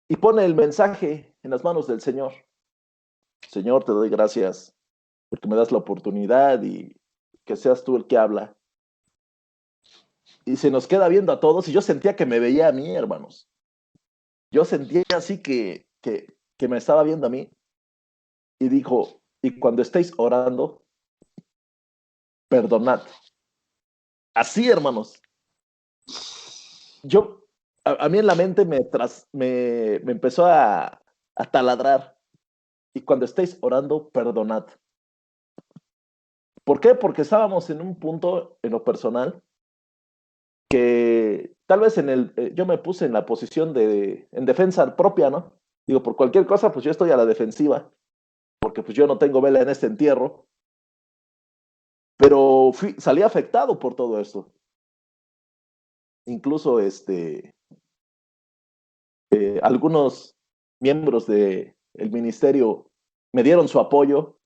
Speaker 1: y pone el mensaje en las manos del Señor. Señor, te doy gracias porque me das la oportunidad y que seas tú el que habla. Y se nos queda viendo a todos y yo sentía que me veía a mí, hermanos. Yo sentía así que me estaba viendo a mí y dijo, y cuando estéis orando, perdonad. Así, hermanos. A mí en la mente me empezó a taladrar. Y cuando estéis orando, perdonad. ¿Por qué? Porque estábamos en un punto, en lo personal, que tal vez yo me puse en la posición en defensa propia, ¿no? Digo, por cualquier cosa, pues yo estoy a la defensiva, porque pues yo no tengo vela en este entierro, pero salí afectado por todo esto. Incluso algunos miembros del ministerio me dieron su apoyo,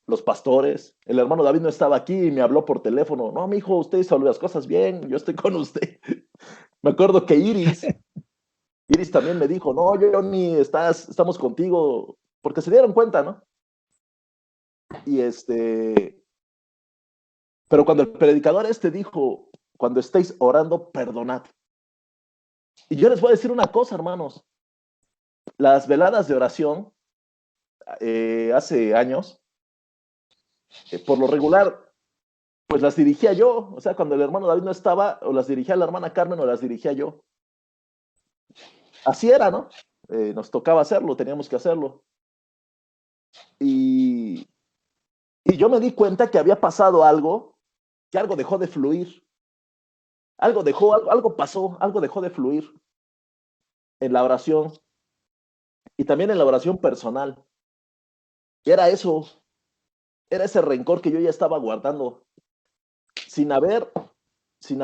Speaker 1: los pastores. El hermano David no estaba aquí y me habló por teléfono. No, mi hijo, usted hizo las cosas bien, yo estoy con usted. Me acuerdo que Iris también me dijo, no, Johnny, estamos contigo, porque se dieron cuenta, ¿no? Y pero cuando el predicador dijo, cuando estéis orando, perdonad. Y yo les voy a decir una cosa, hermanos. Las veladas de oración, hace años, por lo regular, pues las dirigía yo. O sea, cuando el hermano David no estaba, o las dirigía la hermana Carmen o las dirigía yo. Así era, ¿no? Nos tocaba hacerlo, teníamos que hacerlo. Y yo me di cuenta que había pasado algo, que algo dejó de fluir. Algo pasó, algo dejó de fluir en la oración y también en la oración personal. Era eso, era ese rencor que yo ya estaba guardando, sin haber, yo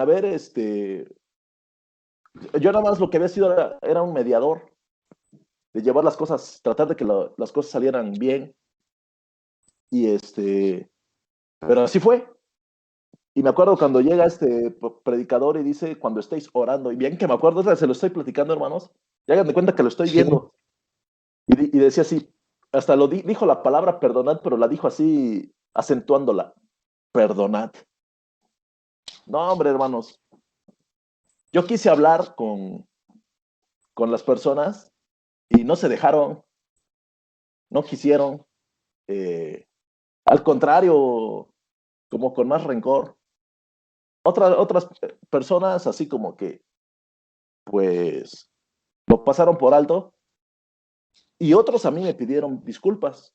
Speaker 1: nada más lo que había sido era un mediador, de llevar las cosas, tratar de que las cosas salieran bien, y pero así fue. Y me acuerdo cuando llega este predicador y dice, cuando estéis orando, y bien que me acuerdo, se lo estoy platicando, hermanos, y hagan de cuenta que lo estoy viendo, y decía así, hasta dijo la palabra perdonad, pero la dijo así, acentuándola, perdonad. No, hombre, hermanos, yo quise hablar con las personas y no se dejaron, no quisieron, al contrario, como con más rencor. Otras personas así como que, pues, lo pasaron por alto y otros a mí me pidieron disculpas.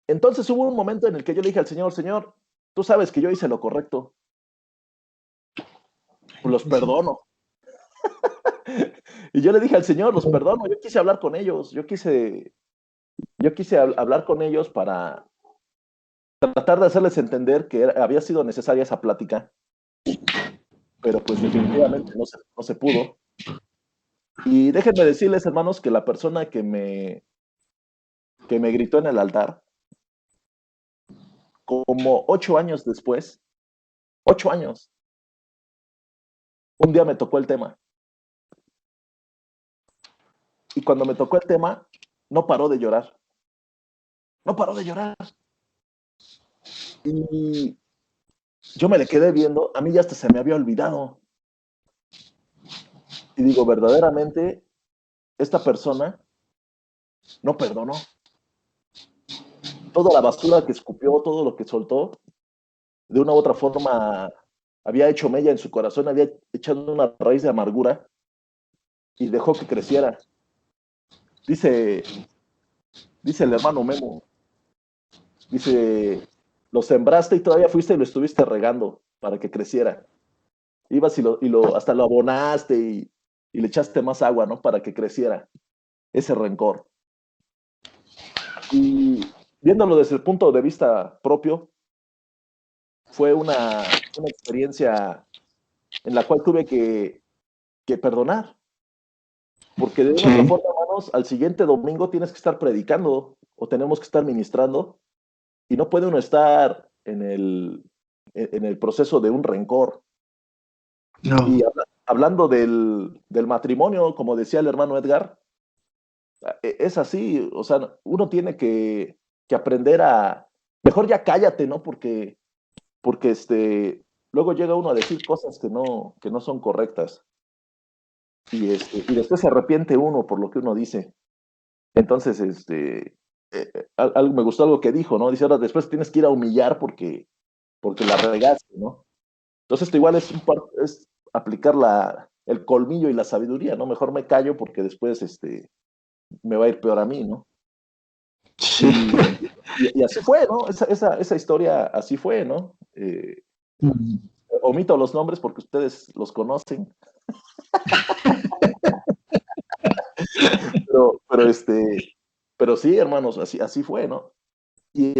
Speaker 1: Entonces hubo un momento en el que yo le dije al Señor, Señor, tú sabes que yo hice lo correcto, los perdono. Y yo le dije al Señor, los perdono, yo quise hablar con ellos, yo quise hablar con ellos para tratar de hacerles entender que había sido necesaria esa plática, pero pues definitivamente no se pudo. Y déjenme decirles, hermanos, que la persona que me gritó en el altar, como 8 años después, 8 años, un día me tocó el tema. Y cuando me tocó el tema, no paró de llorar. No paró de llorar. Y yo me le quedé viendo, a mí ya hasta se me había olvidado. Y digo, verdaderamente, esta persona no perdonó. Toda la basura que escupió, todo lo que soltó, de una u otra forma había hecho mella en su corazón, había echado una raíz de amargura y dejó que creciera. Dice el hermano Memo, dice, lo sembraste y todavía fuiste y lo estuviste regando para que creciera. Ibas hasta lo abonaste y le echaste más agua, ¿no? Para que creciera ese rencor. Y viéndolo desde el punto de vista propio, fue una experiencia en la cual tuve que perdonar. Porque de una otra forma, hermanos, al siguiente domingo tienes que estar predicando o tenemos que estar ministrando y no puede uno estar en el proceso de un rencor.
Speaker 2: No.
Speaker 1: Y hablando del matrimonio, como decía el hermano Edgar, es así, o sea, uno tiene que aprender mejor ya cállate, ¿no? Porque luego llega uno a decir cosas que no son correctas. Y después se arrepiente uno por lo que uno dice. Entonces, algo, me gustó algo que dijo, ¿no? Dice, ahora después tienes que ir a humillar porque la regaste, ¿no? Entonces, esto igual es aplicar el colmillo y la sabiduría, ¿no? Mejor me callo porque después me va a ir peor a mí, ¿no?
Speaker 2: Sí.
Speaker 1: Y así fue, ¿no? Esa historia así fue, ¿no? Omito los nombres porque ustedes los conocen, pero sí, hermanos, así fue, ¿no? Y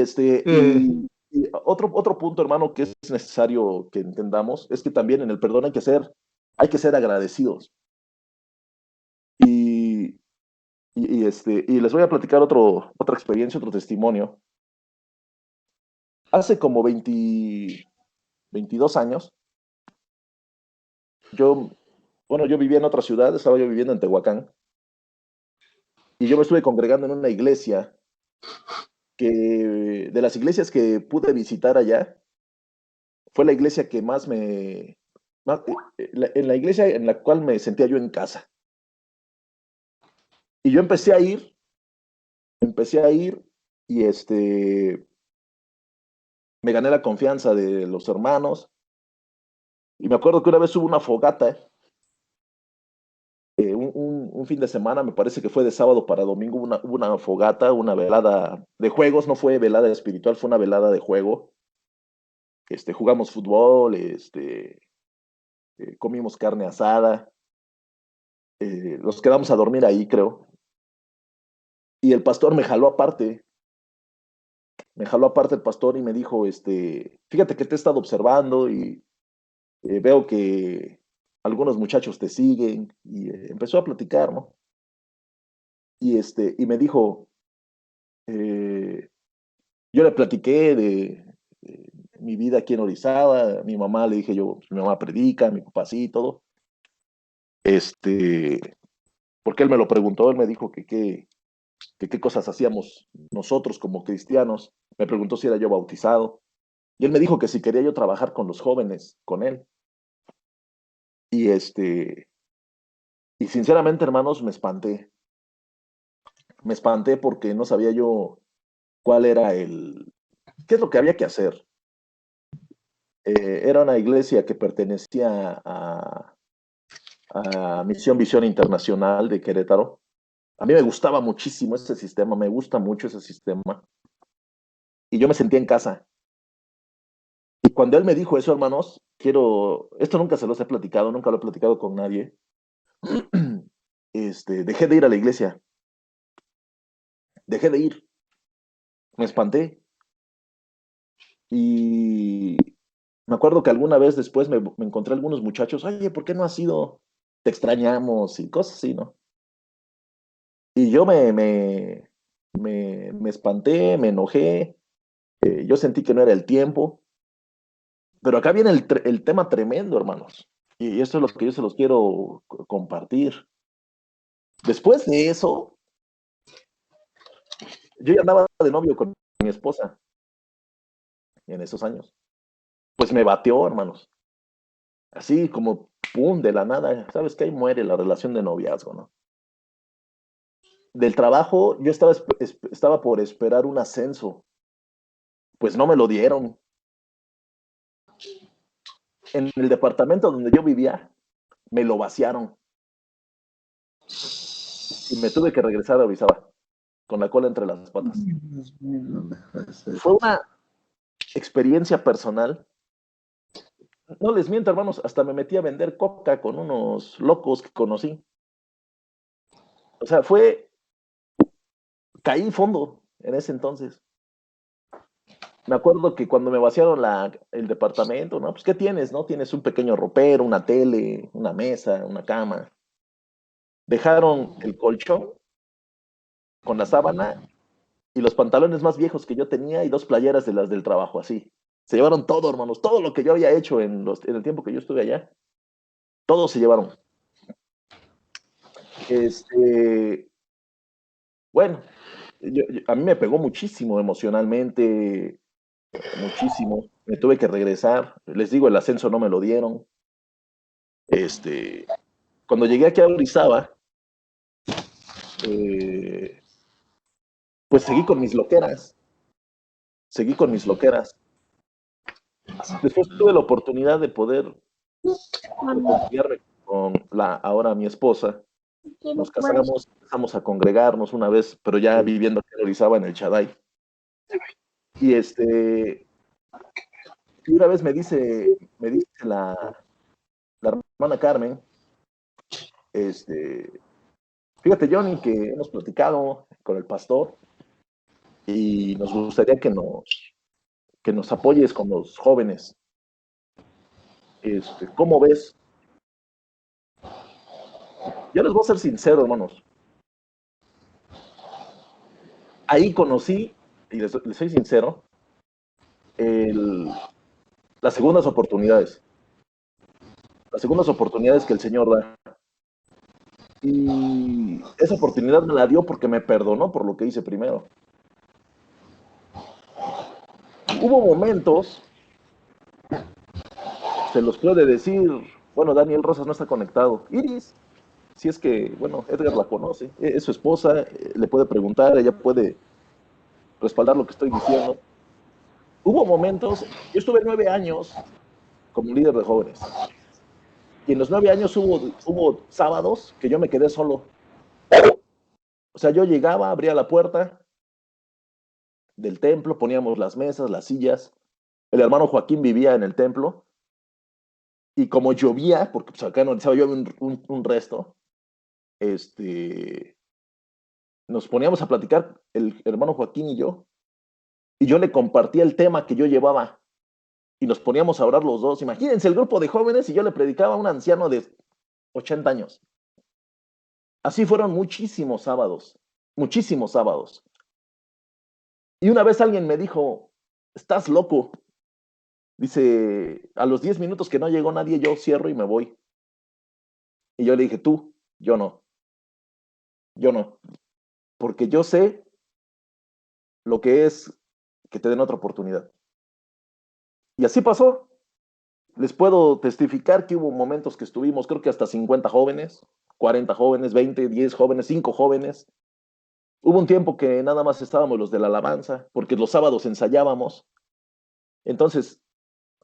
Speaker 1: otro punto, hermano, que es necesario que entendamos es que también en el perdón hay que ser agradecidos. Y, y les voy a platicar otra experiencia, otro testimonio. Hace como 22 años, yo, bueno, yo vivía en otra ciudad, estaba yo viviendo en Tehuacán, y yo me estuve congregando en una iglesia de las iglesias que pude visitar allá, fue la iglesia que en la iglesia en la cual me sentía yo en casa. Y yo empecé a ir y me gané la confianza de los hermanos. Y me acuerdo que una vez hubo una fogata, un fin de semana, me parece que fue de sábado para domingo, hubo una fogata, una velada de juegos, no fue velada espiritual, fue una velada de juego. Jugamos fútbol, comimos carne asada, nos quedamos a dormir ahí, creo. Y el pastor me jaló aparte el pastor y me dijo, fíjate que te he estado observando y veo que algunos muchachos te siguen y empezó a platicar, ¿no? Y me dijo, eh, yo le platiqué de mi vida aquí en Orizaba, a mi mamá le dije yo, mi mamá predica, mi papá sí, todo, este, porque él me lo preguntó, él me dijo que qué cosas hacíamos nosotros como cristianos, me preguntó si era yo bautizado, y él me dijo que si quería yo trabajar con los jóvenes, con él, y y sinceramente, hermanos, me espanté porque no sabía yo cuál era qué es lo que había que hacer. Era una iglesia que pertenecía a Misión Visión Internacional de Querétaro. A mí me gustaba muchísimo ese sistema, me gusta mucho ese sistema. Y yo me sentía en casa. Y cuando él me dijo eso, hermanos, esto nunca se los he platicado, nunca lo he platicado con nadie. Dejé de ir a la iglesia, dejé de ir, me espanté. Y me acuerdo que alguna vez después me encontré algunos muchachos, oye, ¿por qué no has ido? Te extrañamos y cosas así, ¿no? Y yo me espanté, me enojé, yo sentí que no era el tiempo, pero acá viene el tema tremendo, hermanos, y esto es lo que yo se los quiero compartir. Después de eso, yo ya andaba de novio con mi esposa en esos años. Pues me bateó, hermanos, así como, pum, de la nada, ¿sabes qué? Ahí muere la relación de noviazgo, ¿no? Del trabajo, yo estaba por esperar un ascenso, pues no me lo dieron. En el departamento donde yo vivía, me lo vaciaron y me tuve que regresar a Orizaba con la cola entre las patas.
Speaker 2: Dios mío, no me hagas
Speaker 1: Fue
Speaker 2: esto.
Speaker 1: una experiencia personal. No les miento, hermanos, hasta me metí a vender coca con unos locos que conocí. O sea, caí fondo en ese entonces. Me acuerdo que cuando me vaciaron el departamento, ¿no? Pues, ¿qué tienes, no? Tienes un pequeño ropero, una tele, una mesa, una cama. Dejaron el colchón con la sábana y los pantalones más viejos que yo tenía y 2 playeras de las del trabajo, así. Se llevaron todo, hermanos, todo lo que yo había hecho en el tiempo que yo estuve allá, todo se llevaron. Este, bueno, a mí me pegó muchísimo emocionalmente, muchísimo. Me tuve que regresar. Les digo, el ascenso no me lo dieron. Este, Cuando llegué aquí a Orizaba, eh, pues seguí con mis loqueras. Seguí con mis loqueras. Después tuve la oportunidad de poder reconciliarme con ahora mi esposa. Nos casamos, empezamos a congregarnos una vez, pero ya viviendo aquí en Orizaba, en el Chaday. Y y una vez me dice la hermana Carmen, fíjate, Johnny, que hemos platicado con el pastor y nos gustaría que nos apoyes con los jóvenes. ¿Cómo ves? Yo les voy a ser sincero, hermanos. Ahí conocí, y les soy sincero, las segundas oportunidades. Las segundas oportunidades que el Señor da. Y esa oportunidad me la dio porque me perdonó por lo que hice primero. Hubo momentos, se los puede decir, bueno, Daniel Rosas no está conectado. Iris, si es que, bueno, Edgar la conoce, es su esposa, le puede preguntar, ella puede respaldar lo que estoy diciendo. Hubo momentos, yo estuve 9 años como líder de jóvenes. Y en los 9 años hubo sábados que yo me quedé solo. O sea, yo llegaba, abría la puerta del templo, poníamos las mesas, las sillas. El hermano Joaquín vivía en el templo. Y como llovía, porque pues acá en Orizaba llueve un resto, nos poníamos a platicar el hermano Joaquín y yo. Y yo le compartía el tema que yo llevaba. Y nos poníamos a orar los dos. Imagínense el grupo de jóvenes y yo le predicaba a un anciano de 80 años. Así fueron muchísimos sábados. Muchísimos sábados. Y una vez alguien me dijo, estás loco. Dice, a los 10 minutos que no llegó nadie, yo cierro y me voy. Y yo le dije, tú, yo no. Yo no. Porque yo sé lo que es que te den otra oportunidad. Y así pasó. Les puedo testificar que hubo momentos que estuvimos, creo que hasta 50 jóvenes, 40 jóvenes, 20, 10 jóvenes, 5 jóvenes. Hubo un tiempo que nada más estábamos los de la alabanza, porque los sábados ensayábamos. Entonces,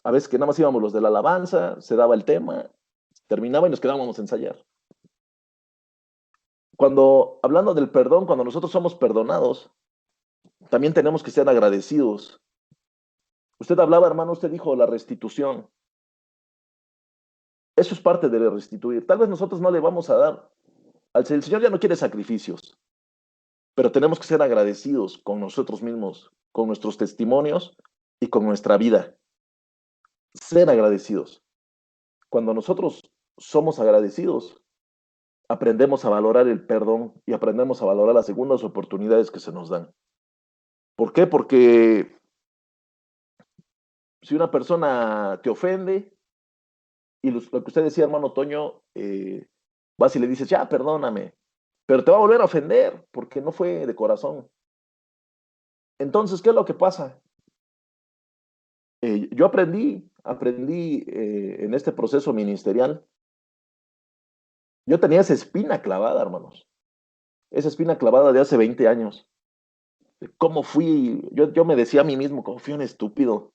Speaker 1: a veces que nada más íbamos los de la alabanza, se daba el tema, terminaba y nos quedábamos a ensayar. Hablando del perdón, cuando nosotros somos perdonados, también tenemos que ser agradecidos. Usted hablaba, hermano, usted dijo la restitución. Eso es parte de restituir. Tal vez nosotros no le vamos a dar. El Señor ya no quiere sacrificios, pero tenemos que ser agradecidos con nosotros mismos, con nuestros testimonios y con nuestra vida. Ser agradecidos. Cuando nosotros somos agradecidos, aprendemos a valorar el perdón y aprendemos a valorar las segundas oportunidades que se nos dan. ¿Por qué? Porque si una persona te ofende, y lo que usted decía, hermano Toño, vas y le dices, ya, perdóname, pero te va a volver a ofender porque no fue de corazón. Entonces, ¿qué es lo que pasa? Yo aprendí en este proceso ministerial, yo tenía esa espina clavada, hermanos, esa espina clavada de hace 20 años. ¿Cómo fui? Yo me decía a mí mismo, ¿cómo fui un estúpido? O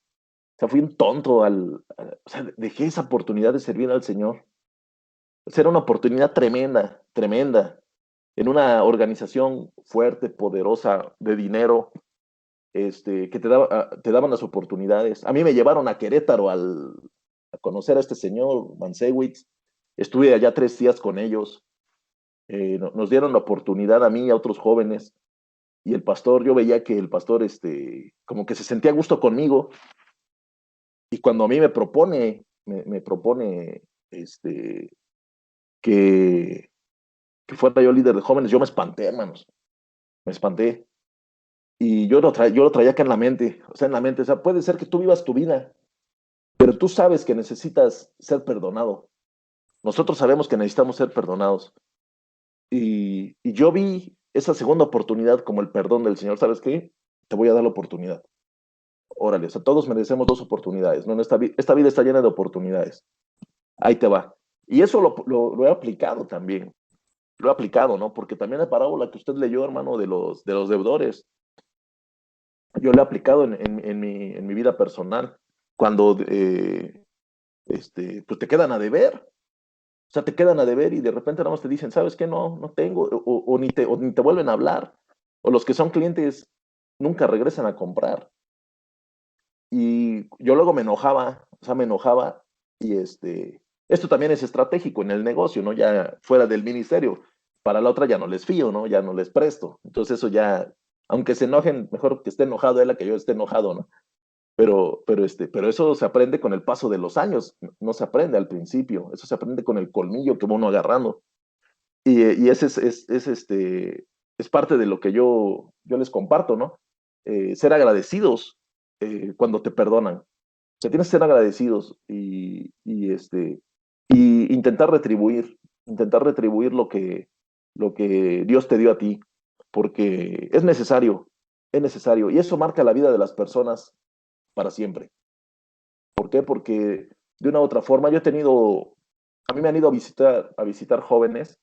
Speaker 1: sea, fui un tonto o sea, dejé esa oportunidad de servir al Señor. Era una oportunidad tremenda, tremenda, en una organización fuerte, poderosa, de dinero, que te daban las oportunidades. A mí me llevaron a Querétaro a conocer a este señor, Mansewitz. Estuve allá 3 días con ellos. Nos dieron la oportunidad a mí y a otros jóvenes. Y el pastor, yo veía que el pastor, como que se sentía a gusto conmigo. Y cuando a mí me propone, que fuera yo líder de jóvenes, yo me espanté, hermanos. Me espanté. Y yo lo traía acá en la mente, o sea, puede ser que tú vivas tu vida, pero tú sabes que necesitas ser perdonado. Nosotros sabemos que necesitamos ser perdonados. Y yo vi esa segunda oportunidad como el perdón del Señor. ¿Sabes qué? Te voy a dar la oportunidad. Órale, o sea, todos merecemos 2 oportunidades, ¿no? Esta vida está llena de oportunidades. Ahí te va. Y eso lo he aplicado también. Lo he aplicado, ¿no? Porque también la parábola que usted leyó, hermano, de los deudores, yo lo he aplicado en mi vida personal. Cuando pues te quedan a deber, o sea, te quedan a deber y de repente nada más te dicen, ¿sabes qué? No, no tengo, o ni te vuelven a hablar, o los que son clientes nunca regresan a comprar. Y yo luego me enojaba, o sea, me enojaba y esto también es estratégico en el negocio, ¿no? Ya fuera del ministerio, para la otra ya no les fío, ¿no? Ya no les presto. Entonces eso ya, aunque se enojen, mejor que esté enojado él a que yo esté enojado, ¿no? Pero eso se aprende con el paso de los años, no se aprende al principio, eso se aprende con el colmillo que va uno agarrando. Y ese es parte de lo que yo les comparto, ¿no? Ser agradecidos cuando te perdonan. O sea, tienes que ser agradecidos y intentar retribuir lo que Dios te dio a ti, porque es necesario, y eso marca la vida de las personas para siempre. ¿Por qué? Porque de una u otra forma a mí me han ido a visitar jóvenes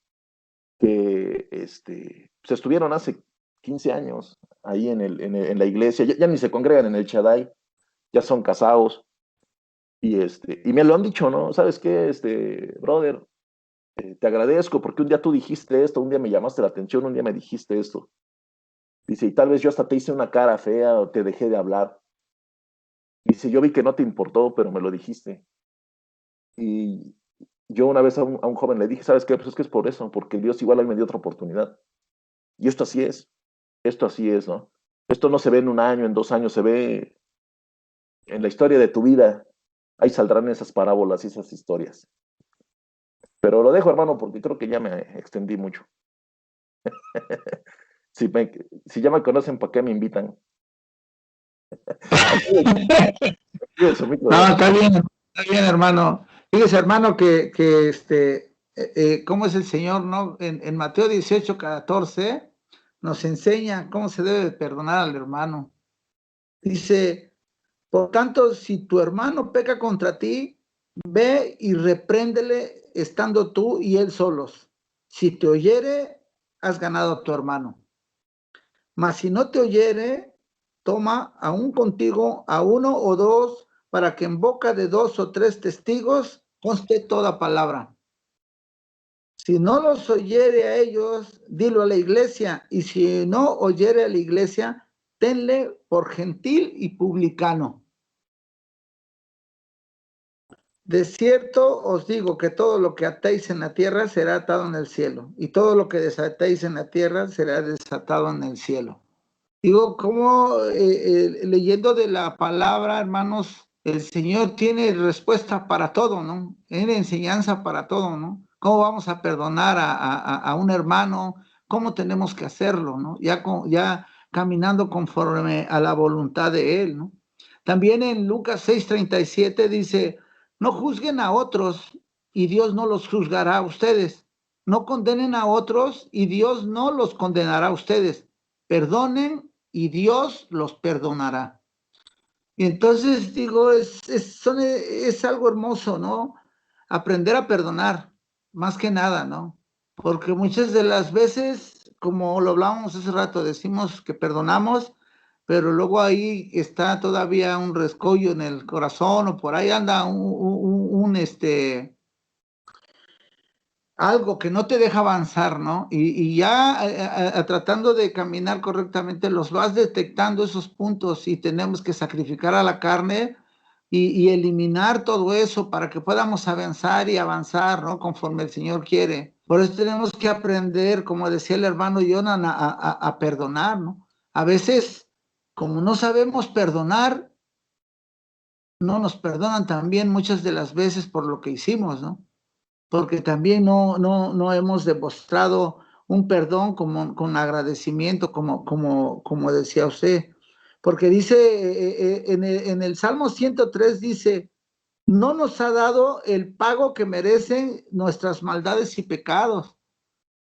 Speaker 1: que pues estuvieron hace 15 años ahí en la iglesia, ya ni se congregan en el Shaddai, ya son casados, y me lo han dicho, ¿no? ¿Sabes qué, brother? Te agradezco porque un día tú dijiste esto, un día me llamaste la atención, un día me dijiste esto. Dice, y tal vez yo hasta te hice una cara fea o te dejé de hablar. Dice, yo vi que no te importó, pero me lo dijiste. Y yo una vez a un joven le dije, ¿sabes qué? Pues es que es por eso, porque Dios igual a él me dio otra oportunidad. Y esto así es, ¿no? Esto no se ve en un año, en 2 años, se ve en la historia de tu vida. Ahí saldrán esas parábolas y esas historias. Pero lo dejo, hermano, porque creo que ya me extendí mucho. Si, si ya me conocen, ¿para qué me invitan?
Speaker 2: No, está bien, hermano. Fíjese, hermano, ¿cómo es el Señor, no? En Mateo 18:14 nos enseña cómo se debe perdonar al hermano. Dice, por tanto, si tu hermano peca contra ti, ve y repréndele estando tú y él solos. Si te oyere, has ganado a tu hermano. Mas si no te oyere, toma aún contigo a uno o dos, para que en boca de 2 o 3 testigos conste toda palabra. Si no los oyere a ellos, dilo a la iglesia, y si no oyere a la iglesia, tenle por gentil y publicano. De cierto os digo que todo lo que atéis en la tierra será atado en el cielo, y todo lo que desatéis en la tierra será desatado en el cielo. Digo, como leyendo de la palabra, hermanos, el Señor tiene respuesta para todo, ¿no? Tiene enseñanza para todo, ¿no? ¿Cómo vamos a perdonar a un hermano? ¿Cómo tenemos que hacerlo, ¿no? Ya caminando conforme a la voluntad de Él, ¿no? También en Lucas 6:37 dice, no juzguen a otros y Dios no los juzgará a ustedes. No condenen a otros y Dios no los condenará a ustedes. Perdonen y Dios los perdonará. Y entonces digo, es algo hermoso, ¿no? Aprender a perdonar, más que nada, ¿no? Porque muchas de las veces, como lo hablábamos hace rato, decimos que perdonamos, pero luego ahí está todavía un rescollo en el corazón o por ahí anda algo que no te deja avanzar, ¿no? Y ya tratando de caminar correctamente, los vas detectando esos puntos y tenemos que sacrificar a la carne y eliminar todo eso para que podamos avanzar y avanzar, ¿no? Conforme el Señor quiere. Por eso tenemos que aprender, como decía el hermano Jonan, a perdonar, ¿no? A veces, como no sabemos perdonar, no nos perdonan también muchas de las veces por lo que hicimos, ¿no? Porque también no hemos demostrado un perdón con agradecimiento, como decía usted. Porque dice, en el Salmo 103 dice, no nos ha dado el pago que merecen nuestras maldades y pecados.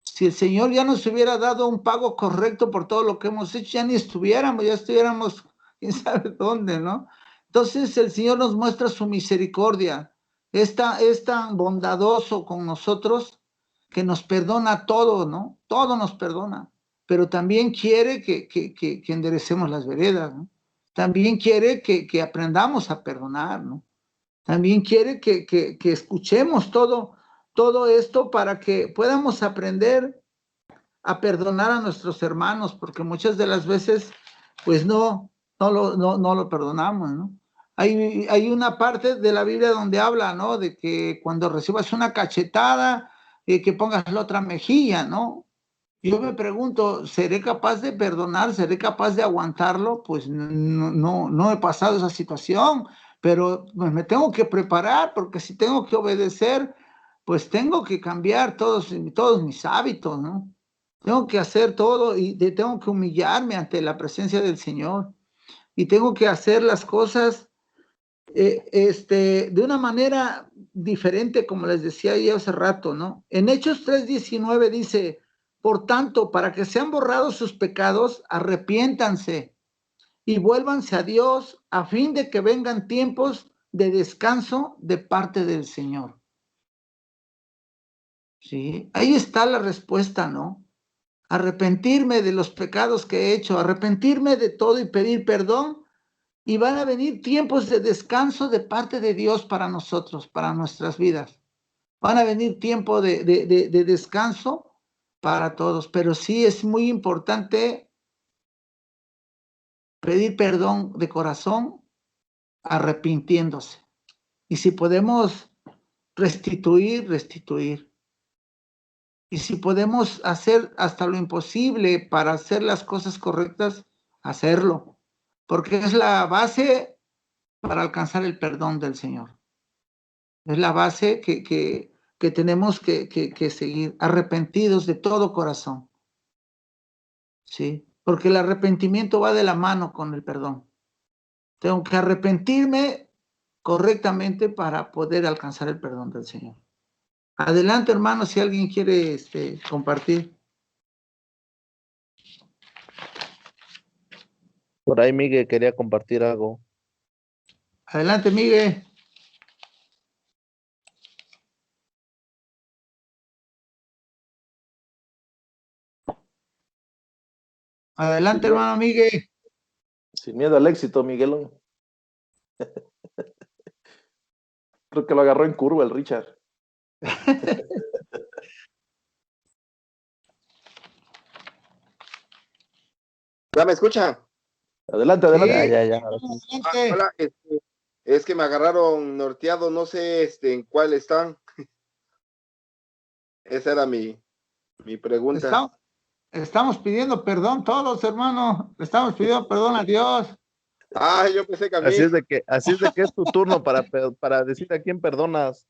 Speaker 2: Si el Señor ya nos hubiera dado un pago correcto por todo lo que hemos hecho, ya estuviéramos, quién sabe dónde, ¿no? Entonces el Señor nos muestra su misericordia. Es tan bondadoso con nosotros que nos perdona todo, ¿no? Todo nos perdona. pero también quiere que enderecemos las veredas, ¿no? También quiere que aprendamos a perdonar, ¿no? También quiere que escuchemos todo esto para que podamos aprender a perdonar a nuestros hermanos, porque muchas de las veces, pues no lo perdonamos, ¿no? Hay una parte de la Biblia donde habla, ¿no? De que cuando recibas una cachetada, que pongas la otra mejilla, ¿no? Yo me pregunto, ¿seré capaz de perdonar? ¿Seré capaz de aguantarlo? Pues no he pasado esa situación, pero pues, me tengo que preparar porque si tengo que obedecer, pues tengo que cambiar todos mis hábitos, ¿no? Tengo que hacer todo y tengo que humillarme ante la presencia del Señor y tengo que hacer las cosas de una manera diferente, como les decía yo hace rato, ¿no? En Hechos 3:19 dice, por tanto, para que sean borrados sus pecados, arrepiéntanse y vuélvanse a Dios a fin de que vengan tiempos de descanso de parte del Señor. Sí, ahí está la respuesta, ¿no? Arrepentirme de los pecados que he hecho, arrepentirme de todo y pedir perdón. Y van a venir tiempos de descanso de parte de Dios para nosotros, para nuestras vidas. Van a venir tiempos de descanso para todos. Pero sí es muy importante pedir perdón de corazón, arrepintiéndose. Y si podemos restituir, restituir. Y si podemos hacer hasta lo imposible para hacer las cosas correctas, hacerlo. Porque es la base para alcanzar el perdón del Señor. Es la base que tenemos que seguir, arrepentidos de todo corazón. ¿Sí? Porque el arrepentimiento va de la mano con el perdón. Tengo que arrepentirme correctamente para poder alcanzar el perdón del Señor. Adelante, hermano, si alguien quiere compartir.
Speaker 3: Por ahí Miguel quería compartir algo.
Speaker 2: Adelante, Miguel. Adelante, hermano Miguel.
Speaker 1: Sin miedo al éxito, Miguelón. Creo que lo agarró en curva el Richard.
Speaker 5: ¿Ya me escucha?
Speaker 1: Adelante, adelante.
Speaker 2: Sí.
Speaker 3: Ya.
Speaker 5: Hola, es que me agarraron norteado, no sé en cuál están. Esa era mi pregunta.
Speaker 2: Estamos pidiendo perdón todos, hermanos. Estamos pidiendo perdón a Dios.
Speaker 5: Ah, yo pensé que a mí.
Speaker 3: Así es de que es tu turno para decir a quién perdonas.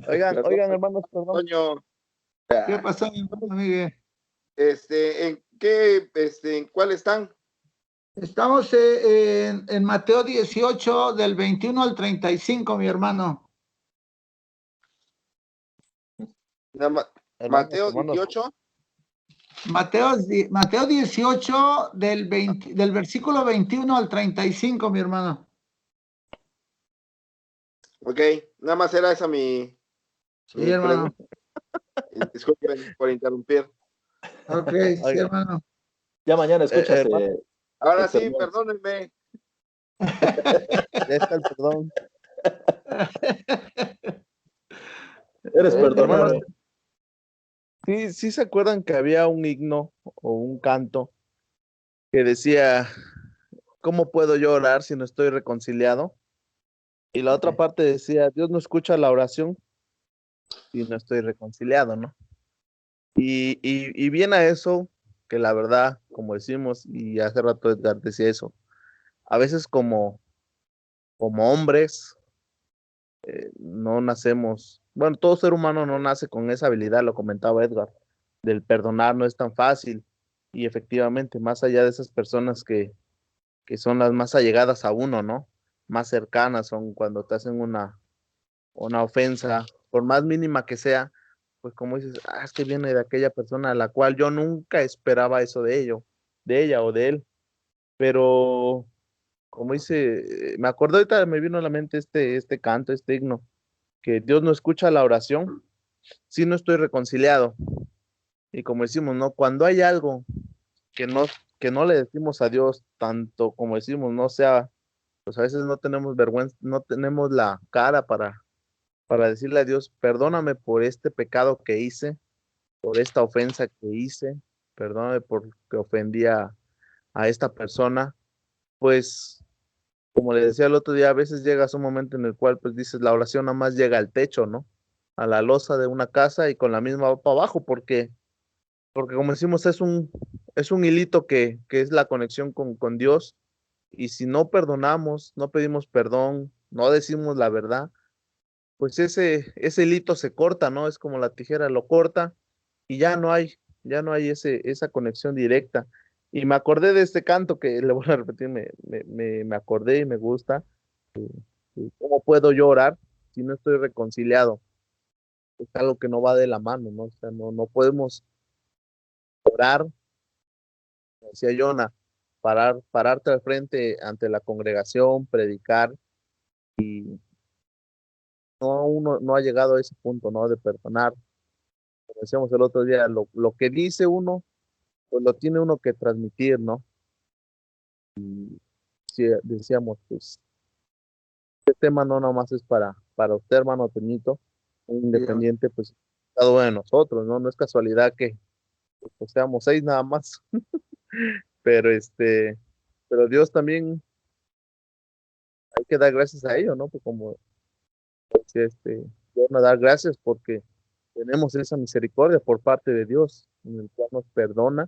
Speaker 3: Oigan, hermanos, perdón.
Speaker 5: Toño,
Speaker 2: ¿Qué pasó, mi hermano Miguel?
Speaker 5: ¿en qué, en cuál están?
Speaker 2: Estamos en Mateo 18, del 21 al 35, mi hermano.
Speaker 5: Mateo 18.
Speaker 2: Mateo 18, del versículo 21 al 35, mi hermano.
Speaker 5: Ok, nada más era esa mi
Speaker 2: Sí, hermano.
Speaker 5: pregunta. Disculpen por interrumpir.
Speaker 2: Ok, sí, hermano.
Speaker 1: Ya mañana escuchas.
Speaker 5: Ahora sí, perdónenme.
Speaker 3: Ya está el perdón.
Speaker 1: Eres perdonado.
Speaker 3: Hermanos, sí se acuerdan que había un himno o un canto que decía, ¿cómo puedo yo orar si no estoy reconciliado? Y la otra parte decía, Dios no escucha la oración si no estoy reconciliado, ¿no? Y viene a eso, que la verdad, como decimos, y hace rato Edgar decía eso, a veces como hombres, no nacemos, bueno, todo ser humano no nace con esa habilidad, lo comentaba Edgar, del perdonar no es tan fácil, y efectivamente, más allá de esas personas que son las más allegadas a uno, ¿no? Más cercanas son cuando te hacen una ofensa, por más mínima que sea, pues como dices, es que viene de aquella persona a la cual yo nunca esperaba eso de ella o de él, pero como dice, me acuerdo ahorita, me vino a la mente este canto, este himno, que Dios no escucha la oración si no estoy reconciliado, Y como decimos, ¿no? Cuando hay algo que no, que no le decimos a Dios, tanto como decimos, no sea, pues a veces no tenemos vergüenza, no tenemos la cara para decirle a Dios, perdóname por este pecado que hice, por esta ofensa que hice, perdóname porque ofendí a esta persona, pues como le decía el otro día, a veces llegas a un momento en el cual pues dices, la oración nada más llega al techo, ¿no? A la losa de una casa y con la misma va para abajo, porque como decimos, es un hilito que es la conexión con Dios, y si no perdonamos, no pedimos perdón, no decimos la verdad, pues ese hilito se corta, ¿no? Es como la tijera, lo corta y ya no hay esa conexión directa. Y me acordé de este canto que le voy a repetir, me acordé y me gusta. ¿Cómo puedo yo orar si no estoy reconciliado? Es algo que no va de la mano, ¿no? O sea, no podemos orar, como decía Jonah, pararte al frente ante la congregación, predicar, y uno no ha llegado a ese punto, ¿no? De perdonar. Como decíamos el otro día, lo que dice uno, pues lo tiene uno que transmitir, ¿no? Sí, decíamos, pues, este tema no nomás es para usted, hermano Toñito, un
Speaker 2: Sí, amén.
Speaker 3: independiente, pues, cada uno de nosotros, ¿no? No es casualidad que pues, seamos 6 nada más, pero pero Dios también hay que dar gracias a ello, ¿no? Pues como decía Dios nos da gracias porque tenemos esa misericordia por parte de Dios, en el cual nos perdona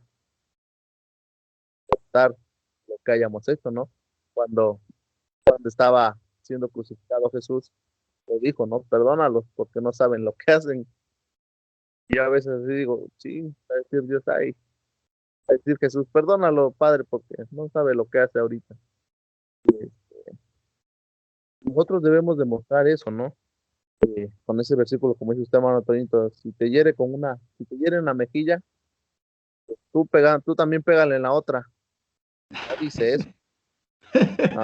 Speaker 3: dar lo que hayamos hecho, ¿no? Cuando, cuando estaba siendo crucificado Jesús, lo dijo, ¿no? Perdónalos porque no saben lo que hacen. Y yo a veces así digo, sí, va a decir Dios ahí, va a decir Jesús, perdónalo, Padre, porque no sabe lo que hace ahorita. Nosotros debemos demostrar eso, ¿no? Con ese versículo, como dice usted, hermano Toñito, si te hiere en la mejilla, tú también pégale en la otra. No dice eso,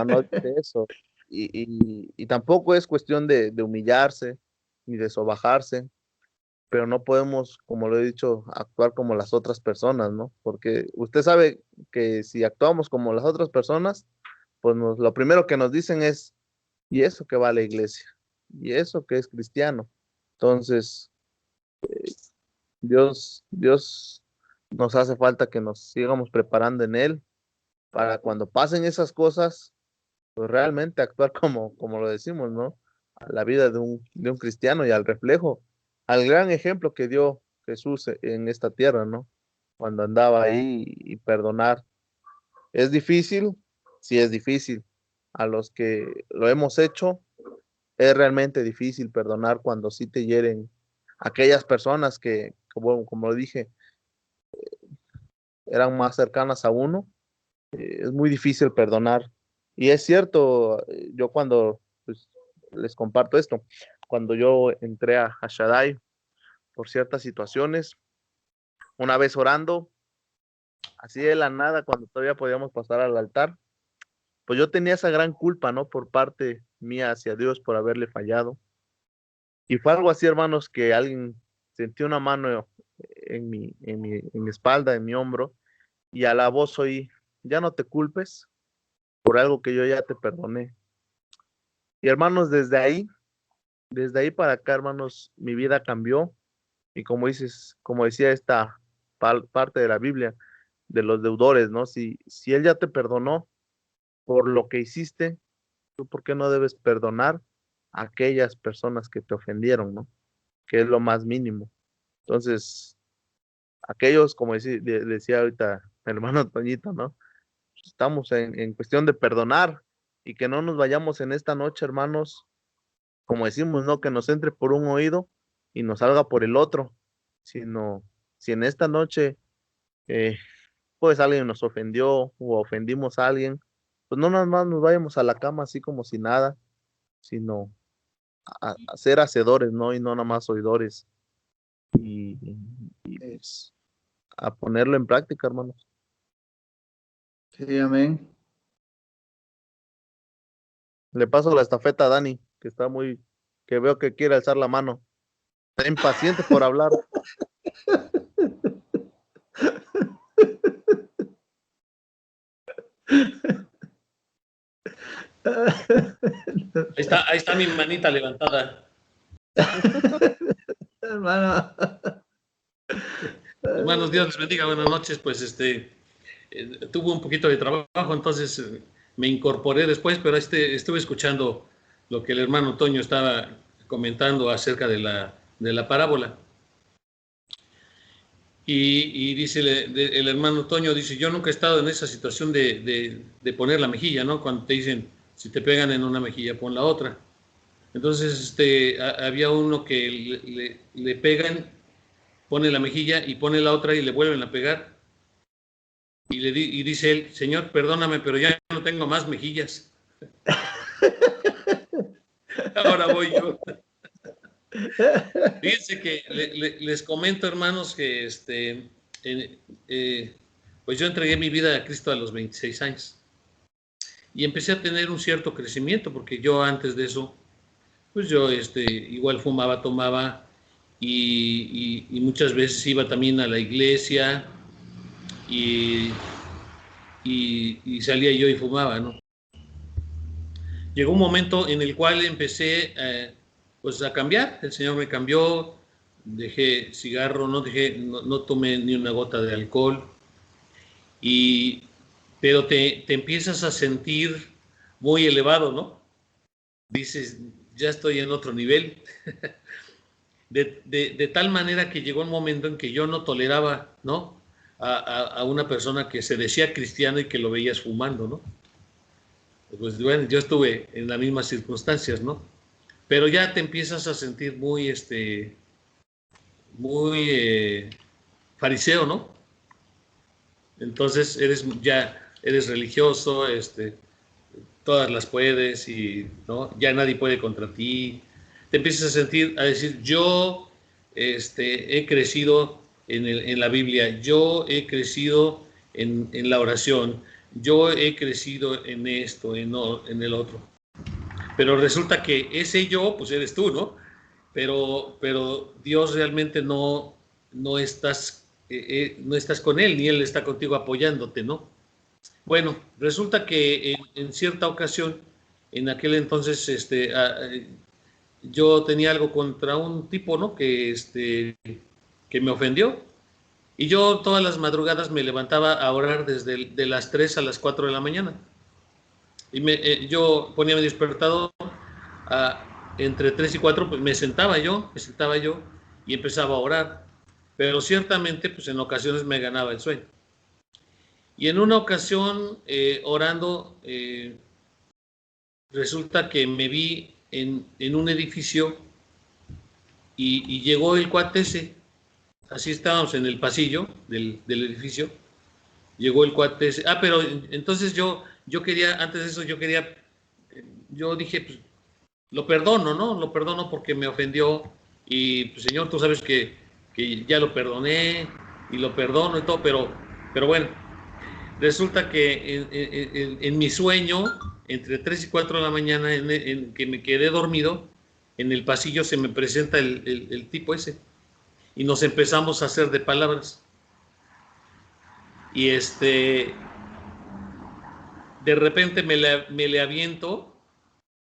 Speaker 3: no dice eso. Y tampoco es cuestión de humillarse ni de sobajarse, pero no podemos, como lo he dicho, actuar como las otras personas, ¿no? Porque usted sabe que si actuamos como las otras personas, pues lo primero que nos dicen es, ¿y eso que va a la iglesia? ¿Y eso que es cristiano? Entonces, Dios nos hace falta que nos sigamos preparando en Él para cuando pasen esas cosas, pues realmente actuar como lo decimos, ¿no? A la vida de un cristiano y al reflejo, al gran ejemplo que dio Jesús en esta tierra, ¿no? Cuando andaba ahí y perdonar. ¿Es difícil? Sí, es difícil. A los que lo hemos hecho, es realmente difícil perdonar cuando sí te hieren aquellas personas que, como lo dije, eran más cercanas a uno. Es muy difícil perdonar. Y es cierto, yo cuando pues, les comparto esto, cuando yo entré a Shaddai por ciertas situaciones, una vez orando, así de la nada, cuando todavía podíamos pasar al altar, pues yo tenía esa gran culpa, ¿no? Por parte mía hacia Dios por haberle fallado. Y fue algo así, hermanos, que alguien sentí una mano en mi espalda, en mi hombro, y a la voz oí, ya no te culpes por algo que yo ya te perdoné. Y hermanos, desde ahí para acá, hermanos, mi vida cambió. Y como dices, como decía esta parte de la Biblia, de los deudores, ¿no? Si Él ya te perdonó por lo que hiciste, ¿tú por qué no debes perdonar a aquellas personas que te ofendieron, ¿no? Que es lo más mínimo. Entonces, aquellos, como decía ahorita el hermano Toñito, ¿no? Estamos en cuestión de perdonar y que no nos vayamos en esta noche, hermanos, como decimos, ¿no? Que nos entre por un oído y nos salga por el otro, sino si en esta noche eh, pues alguien nos ofendió o ofendimos a alguien, pues no nada más nos vayamos a la cama así como si nada, sino a ser hacedores, ¿no? Y no nada más oidores y, pues a ponerlo en práctica, hermanos.
Speaker 2: Sí, amén.
Speaker 3: Le paso la estafeta a Dani, que veo que quiere alzar la mano. Está impaciente por hablar.
Speaker 6: Ahí está mi manita levantada.
Speaker 2: Hermano.
Speaker 6: Hermanos, Dios les bendiga, buenas noches. Pues tuve un poquito de trabajo, entonces me incorporé después, pero estuve escuchando lo que el hermano Toño estaba comentando acerca de la parábola. Y dice el hermano Toño, dice, yo nunca he estado en esa situación de poner la mejilla, ¿no? Cuando te dicen, si te pegan en una mejilla, pon la otra. Entonces había uno que le pegan, pone la mejilla y pone la otra y le vuelven a pegar. Y dice él, Señor, perdóname, pero ya no tengo más mejillas. Ahora voy yo. Fíjense que les comento, hermanos, que pues yo entregué mi vida a Cristo a los 26 años. Y empecé a tener un cierto crecimiento, porque yo antes de eso, pues yo igual fumaba, tomaba, y muchas veces iba también a la iglesia, y salía yo y fumaba, ¿no? Llegó un momento en el cual empecé pues a cambiar. El Señor me cambió, dejé cigarro, no tomé ni una gota de alcohol, pero te empiezas a sentir muy elevado, ¿no? Dices, ya estoy en otro nivel. De tal manera que llegó un momento en que yo no toleraba, ¿no?, a una persona que se decía cristiano y que lo veías fumando, ¿no? Pues bueno, yo estuve en las mismas circunstancias, ¿no? Pero ya te empiezas a sentir muy, fariseo, ¿no? Entonces eres religioso, todas las puedes y, ¿no?, ya nadie puede contra ti. Te empiezas a decir, yo he crecido en la Biblia, yo he crecido en la oración, yo he crecido en esto, en el otro. Pero resulta que ese yo, pues eres tú, ¿no? Pero Dios realmente no estás con Él, ni Él está contigo apoyándote, ¿no? Bueno, resulta que en cierta ocasión, en aquel entonces, yo tenía algo contra un tipo, ¿no?, que me ofendió. Y yo todas las madrugadas me levantaba a orar de las 3 a las 4 de la mañana. Y yo ponía mi despertador entre 3 y 4, pues me sentaba yo y empezaba a orar. Pero ciertamente, pues en ocasiones me ganaba el sueño. Y en una ocasión, orando, resulta que me vi en un edificio y llegó el cuate ese. Así estábamos en el pasillo del edificio. Llegó el cuate ese. Pero entonces yo quería, antes de eso, yo dije, pues, lo perdono, ¿no? Lo perdono porque me ofendió. Y, pues, Señor, tú sabes que ya lo perdoné y lo perdono y todo, pero bueno, resulta que en mi sueño, entre 3 y 4 de la mañana, en que me quedé dormido, en el pasillo se me presenta el tipo ese. Y nos empezamos a hacer de palabras. Y de repente me le aviento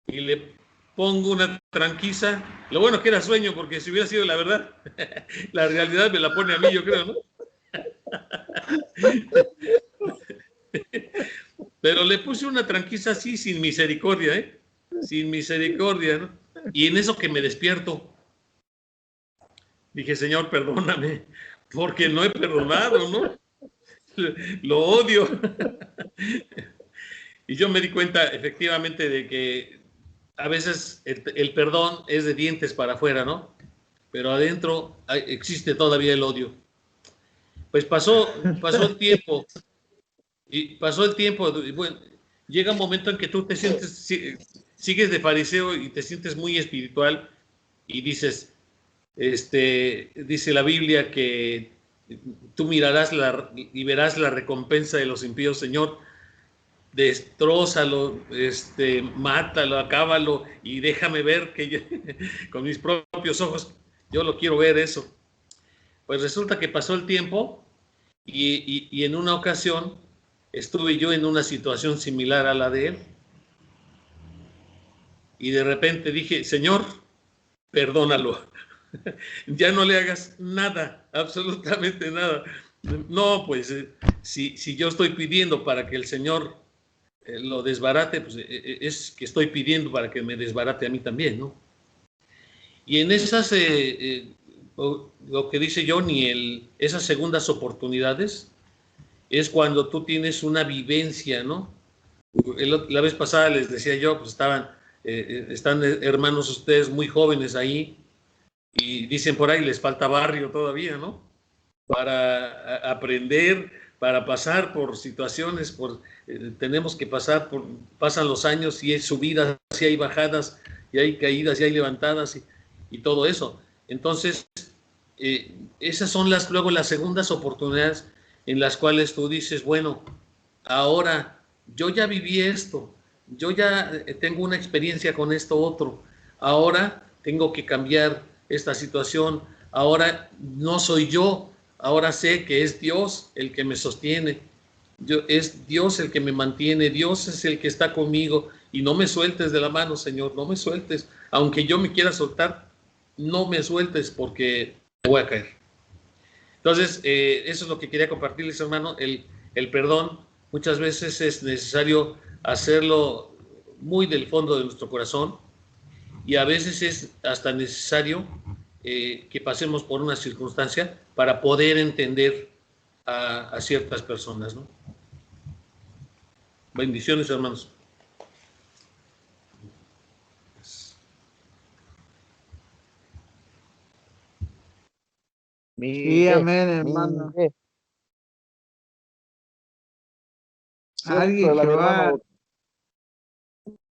Speaker 6: y le pongo una tranquiza. Lo bueno que era sueño, porque si hubiera sido la verdad, la realidad me la pone a mí, yo creo, ¿no? Pero le puse una tranquiza así, sin misericordia, ¿eh? Sin misericordia, ¿no? Y en eso que me despierto, dije, Señor, perdóname, porque no he perdonado, ¿no? Lo odio. Y yo me di cuenta efectivamente de que a veces el perdón es de dientes para afuera, ¿no? Pero adentro existe todavía el odio. Pues pasó el tiempo. Y bueno, llega un momento en que tú te sientes, sigues de fariseo y te sientes muy espiritual y dices, dice la Biblia que tú mirarás y verás la recompensa de los impíos. Señor, destrózalo, mátalo, acábalo y déjame ver que yo, con mis propios ojos, yo lo quiero ver eso. Pues resulta que pasó el tiempo y en una ocasión estuve yo en una situación similar a la de él. y de repente dije, Señor, perdónalo. Ya no le hagas nada, absolutamente nada. No, pues si yo estoy pidiendo para que el Señor lo desbarate, pues es que estoy pidiendo para que me desbarate a mí también, ¿no? Y en esas, lo que dice Johnny, esas segundas oportunidades, es cuando tú tienes una vivencia, ¿no? La vez pasada les decía yo, pues están hermanos ustedes muy jóvenes ahí, y dicen por ahí, les falta barrio todavía, ¿no? Para aprender, para pasar por situaciones, tenemos que pasan los años y hay subidas, y hay bajadas, y hay caídas, y hay levantadas, y todo eso. Entonces, esas son luego las segundas oportunidades en las cuales tú dices, bueno, ahora yo ya viví esto, yo ya tengo una experiencia con esto otro, ahora tengo que cambiar esta situación, ahora no soy yo, ahora sé que es Dios el que me sostiene, es Dios el que me mantiene, Dios es el que está conmigo, y no me sueltes de la mano, Señor, no me sueltes, aunque yo me quiera soltar, no me sueltes porque me voy a caer. Entonces, eso es lo que quería compartirles, hermano, el perdón. Muchas veces es necesario hacerlo muy del fondo de nuestro corazón, y a veces es hasta necesario que pasemos por una circunstancia para poder entender a ciertas personas, ¿no? Bendiciones, hermanos.
Speaker 2: Sí, amén, hermano. Alguien que va.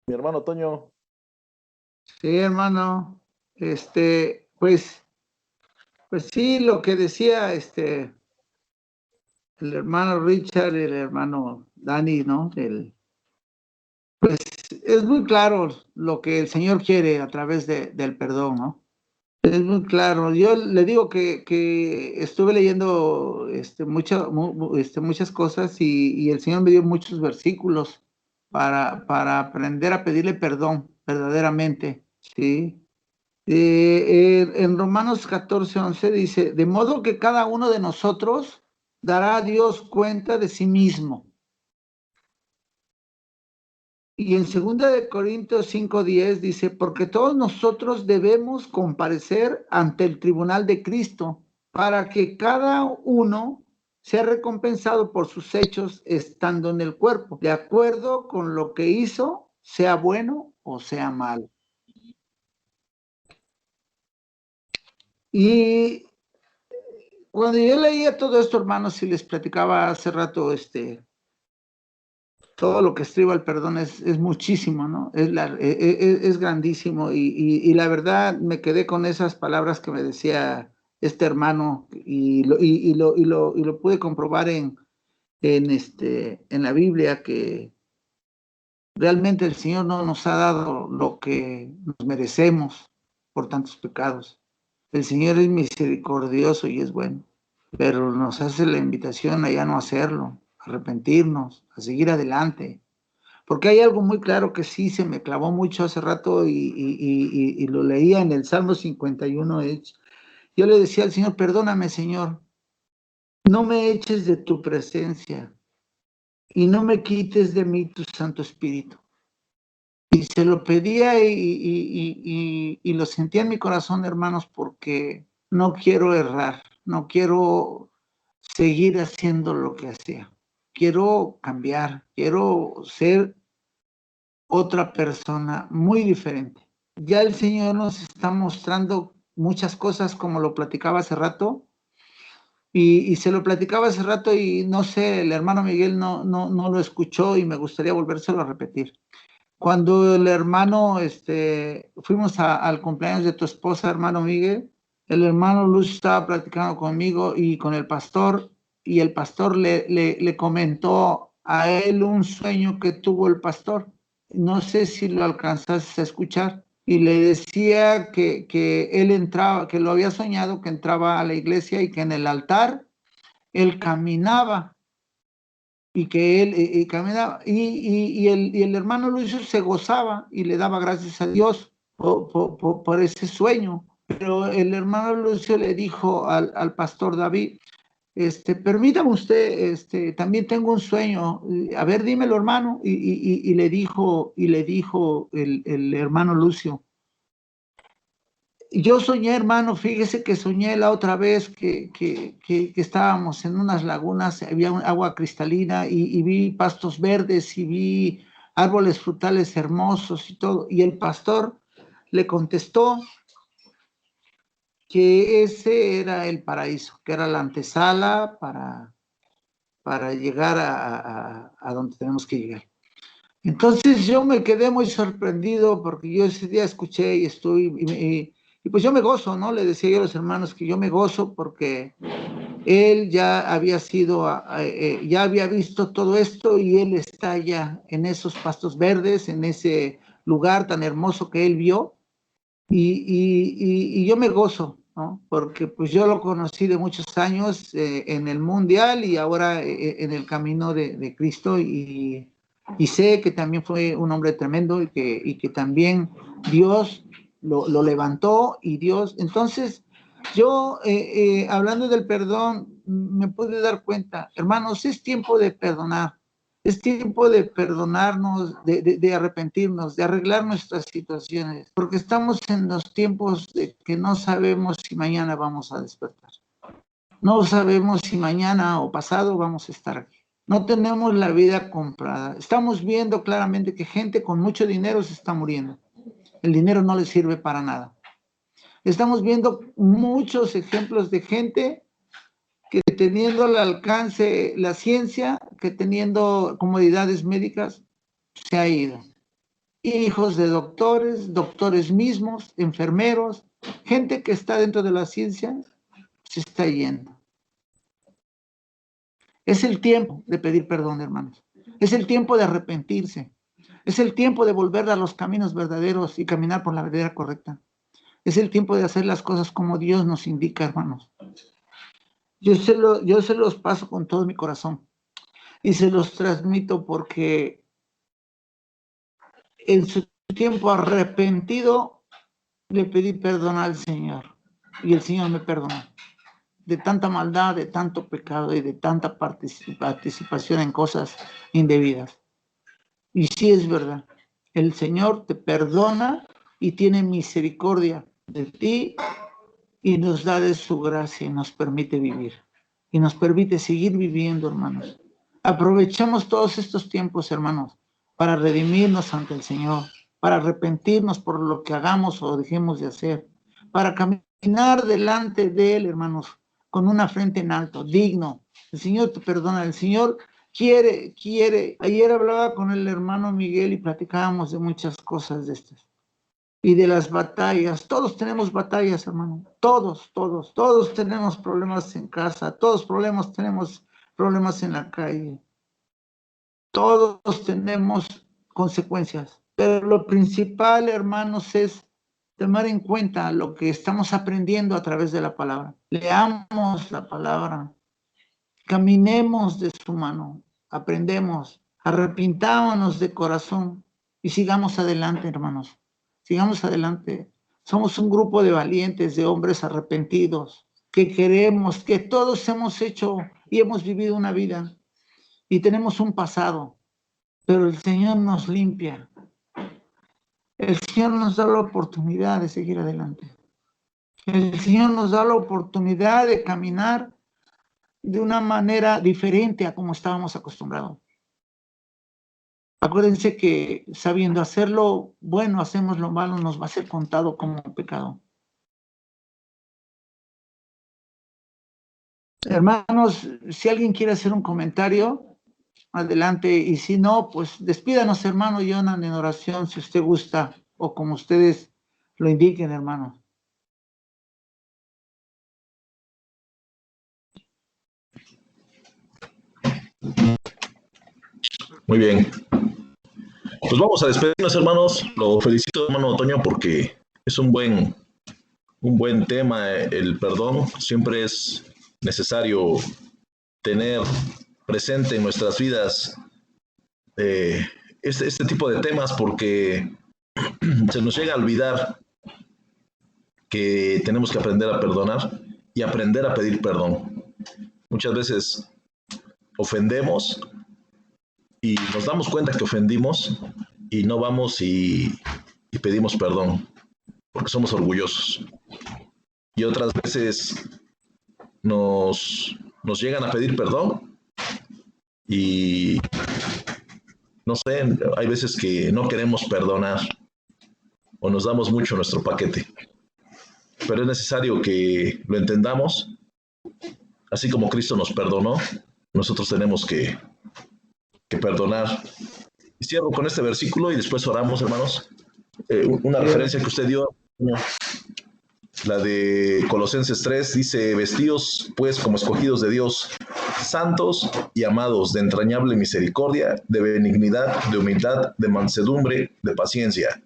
Speaker 1: Mi hermano Toño.
Speaker 2: Sí, hermano. Pues sí, lo que decía el hermano Richard, el hermano Dani, ¿no? Pues es muy claro lo que el Señor quiere a través del perdón, ¿no? Es muy claro. Yo le digo que estuve leyendo muchas cosas, y el Señor me dio muchos versículos para aprender a pedirle perdón verdaderamente, ¿sí? En Romanos 14:11 dice, de modo que cada uno de nosotros dará a Dios cuenta de sí mismo. Y en 2 Corintios 5:10 dice, porque todos nosotros debemos comparecer ante el tribunal de Cristo para que cada uno sea recompensado por sus hechos estando en el cuerpo, de acuerdo con lo que hizo, sea bueno o sea malo. Y cuando yo leía todo esto, hermanos, y les platicaba hace rato, todo lo que estriba el perdón es muchísimo, ¿no? Es grandísimo, y la verdad me quedé con esas palabras que me decía este hermano, y lo pude comprobar en la Biblia, que realmente el Señor no nos ha dado lo que nos merecemos por tantos pecados. El Señor es misericordioso y es bueno, pero nos hace la invitación a ya no hacerlo, a arrepentirnos, a seguir adelante. Porque hay algo muy claro que sí se me clavó mucho hace rato, y lo leía en el Salmo 51. Yo le decía al Señor, perdóname, Señor, no me eches de tu presencia y no me quites de mí tu Santo Espíritu. Y se lo pedía, y lo sentía en mi corazón, hermanos, porque no quiero errar, no quiero seguir haciendo lo que hacía. Quiero cambiar, quiero ser otra persona muy diferente. Ya el Señor nos está mostrando muchas cosas, como lo platicaba hace rato, y se lo platicaba hace rato, y no sé, el hermano Miguel no lo escuchó, y me gustaría volvérselo a repetir. Cuando el hermano, fuimos al cumpleaños de tu esposa, hermano Miguel, el hermano Luz estaba platicando conmigo y con el pastor, y el pastor le comentó a él un sueño que tuvo el pastor. No sé si lo alcanzaste a escuchar. Y le decía que él entraba, que lo había soñado, que entraba a la iglesia y que en el altar él caminaba, y que él caminaba, y el hermano Lucio se gozaba y le daba gracias a Dios por ese sueño. Pero el hermano Lucio le dijo al pastor David, permítame usted, también tengo un sueño, a ver, dímelo, hermano, y le dijo el hermano Lucio, yo soñé, hermano, fíjese que soñé la otra vez que estábamos en unas lagunas, había agua cristalina y vi pastos verdes y vi árboles frutales hermosos y todo. Y el pastor le contestó que ese era el paraíso, que era la antesala para llegar a donde tenemos que llegar. Entonces yo me quedé muy sorprendido porque yo ese día escuché y pues yo me gozo, ¿no? Le decía yo a los hermanos que yo me gozo porque él ya había ya había visto todo esto y él está ya en esos pastos verdes, en ese lugar tan hermoso que él vio y yo me gozo, ¿no? Porque pues yo lo conocí de muchos años en el mundial y ahora en el camino de Cristo y sé que también fue un hombre tremendo y que también Dios lo levantó y Dios, entonces yo hablando del perdón me pude dar cuenta, hermanos, es tiempo de perdonar, es tiempo de perdonarnos, de arrepentirnos, de arreglar nuestras situaciones, porque estamos en los tiempos de que no sabemos si mañana vamos a despertar. No sabemos si mañana o pasado vamos a estar aquí. No tenemos la vida comprada. Estamos viendo claramente que gente con mucho dinero se está muriendo. El dinero no les sirve para nada. Estamos viendo muchos ejemplos de gente que teniendo al alcance la ciencia, que teniendo comodidades médicas, se ha ido. Hijos de doctores, doctores mismos, enfermeros, gente que está dentro de la ciencia, se está yendo. Es el tiempo de pedir perdón, hermanos. Es el tiempo de arrepentirse. Es el tiempo de volver a los caminos verdaderos y caminar por la verdadera correcta. Es el tiempo de hacer las cosas como Dios nos indica, hermanos. Yo se los paso con todo mi corazón y se los transmito porque en su tiempo arrepentido le pedí perdón al Señor y el Señor me perdonó de tanta maldad, de tanto pecado y de tanta participación en cosas indebidas. Y sí es verdad, el Señor te perdona y tiene misericordia de ti y nos da de su gracia y nos permite vivir y nos permite seguir viviendo, hermanos. Aprovechemos todos estos tiempos, hermanos, para redimirnos ante el Señor, para arrepentirnos por lo que hagamos o dejemos de hacer, para caminar delante de Él, hermanos, con una frente en alto, digno. El Señor te perdona, el Señor quiere. Ayer hablaba con el hermano Miguel y platicábamos de muchas cosas de estas. Y de las batallas, todos tenemos batallas, hermano, todos tenemos problemas en casa, todos tenemos problemas en la calle, todos tenemos consecuencias, pero lo principal, hermanos, es tomar en cuenta lo que estamos aprendiendo a través de la palabra. Leamos la palabra, caminemos de su mano, aprendemos, arrepintámonos de corazón y sigamos adelante, hermanos. Sigamos adelante. Somos un grupo de valientes, de hombres arrepentidos, que queremos, que todos hemos hecho y hemos vivido una vida y tenemos un pasado, pero el Señor nos limpia. El Señor nos da la oportunidad de seguir adelante. El Señor nos da la oportunidad de caminar de una manera diferente a como estábamos acostumbrados. Acuérdense que sabiendo hacer lo bueno, hacemos lo malo, nos va a ser contado como un pecado. Hermanos, si alguien quiere hacer un comentario, adelante. Y si no, pues despídanos, hermano Jonan, en oración, si usted gusta, o como ustedes lo indiquen, hermano.
Speaker 1: Muy bien. Pues vamos a despedirnos, hermanos. Lo felicito, hermano Otoño, porque es un buen tema. El perdón siempre es necesario tener presente en nuestras vidas este tipo de temas, porque se nos llega a olvidar que tenemos que aprender a perdonar y aprender a pedir perdón. Muchas veces ofendemos y nos damos cuenta que ofendimos y no vamos y pedimos perdón, porque somos orgullosos. Y otras veces nos llegan a pedir perdón y no sé, hay veces que no queremos perdonar o nos damos mucho nuestro paquete. Pero es necesario que lo entendamos, así como Cristo nos perdonó, nosotros tenemos que perdonar. Y cierro con este versículo y después oramos, hermanos. Una referencia que usted dio, la de Colosenses 3, dice: vestíos pues como escogidos de Dios, santos y amados, de entrañable misericordia, de benignidad, de humildad, de mansedumbre, de paciencia,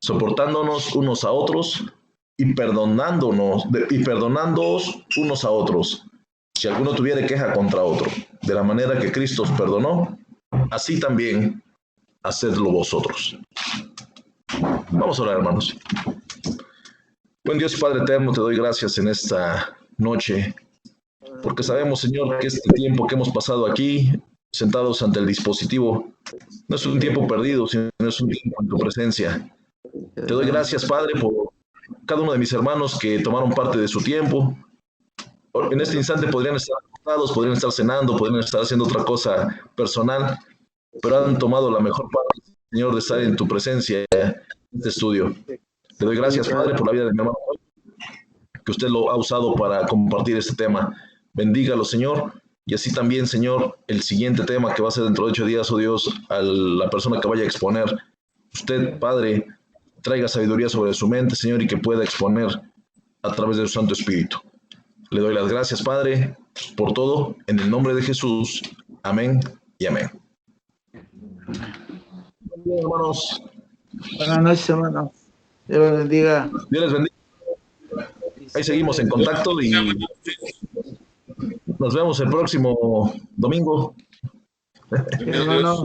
Speaker 1: soportándonos unos a otros y perdonándoos unos a otros, si alguno tuviere queja contra otro. De la manera que Cristo os perdonó, así también hacedlo vosotros. Vamos a orar, hermanos. Buen Dios y Padre eterno, te doy gracias en esta noche, porque sabemos, Señor, que este tiempo que hemos pasado aquí, sentados ante el dispositivo, no es un tiempo perdido, sino es un tiempo en tu presencia. Te doy gracias, Padre, por cada uno de mis hermanos que tomaron parte de su tiempo. En este instante podrían estar acostados, podrían estar cenando, podrían estar haciendo otra cosa personal, pero han tomado la mejor parte, Señor, de estar en tu presencia en este estudio. Te doy gracias, Padre, por la vida de mi hermano, que usted lo ha usado para compartir este tema. Bendígalo, Señor, y así también, Señor, el siguiente tema que va a ser dentro de 8 días, oh Dios, a la persona que vaya a exponer. Usted, Padre, traiga sabiduría sobre su mente, Señor, y que pueda exponer a través de su Santo Espíritu. Le doy las gracias, Padre, por todo, en el nombre de Jesús. Amén y amén. Bien, hermanos.
Speaker 2: Buenas noches, hermano. Dios les bendiga.
Speaker 1: Dios les bendiga. Ahí seguimos en contacto y nos vemos el próximo domingo.
Speaker 2: Sí, hermano.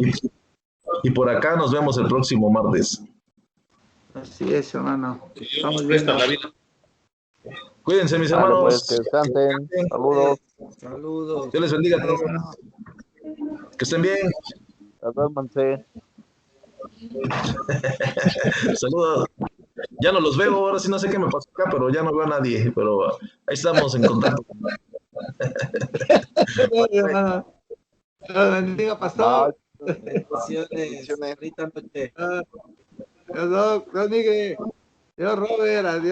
Speaker 1: Y por acá nos vemos el próximo martes.
Speaker 2: Así es, hermano. Estamos
Speaker 6: Dios presta
Speaker 2: viendo.
Speaker 6: la vida.
Speaker 1: Cuídense, mis
Speaker 3: Vale,
Speaker 1: hermanos.
Speaker 3: pues, que descansen. Saludos.
Speaker 4: Saludos.
Speaker 1: Dios les bendiga a todos. Que estén bien.
Speaker 3: Duérmanse.
Speaker 1: Saludos. Ya no los veo, ahora sí no sé qué me pasó acá, pero ya no veo a nadie. Pero ahí estamos en contacto.
Speaker 2: Hermano. Dios bendiga, pastor.
Speaker 4: Bendiciones. Bonita noche.
Speaker 2: Dios Miguel. Dios Robert. Adiós.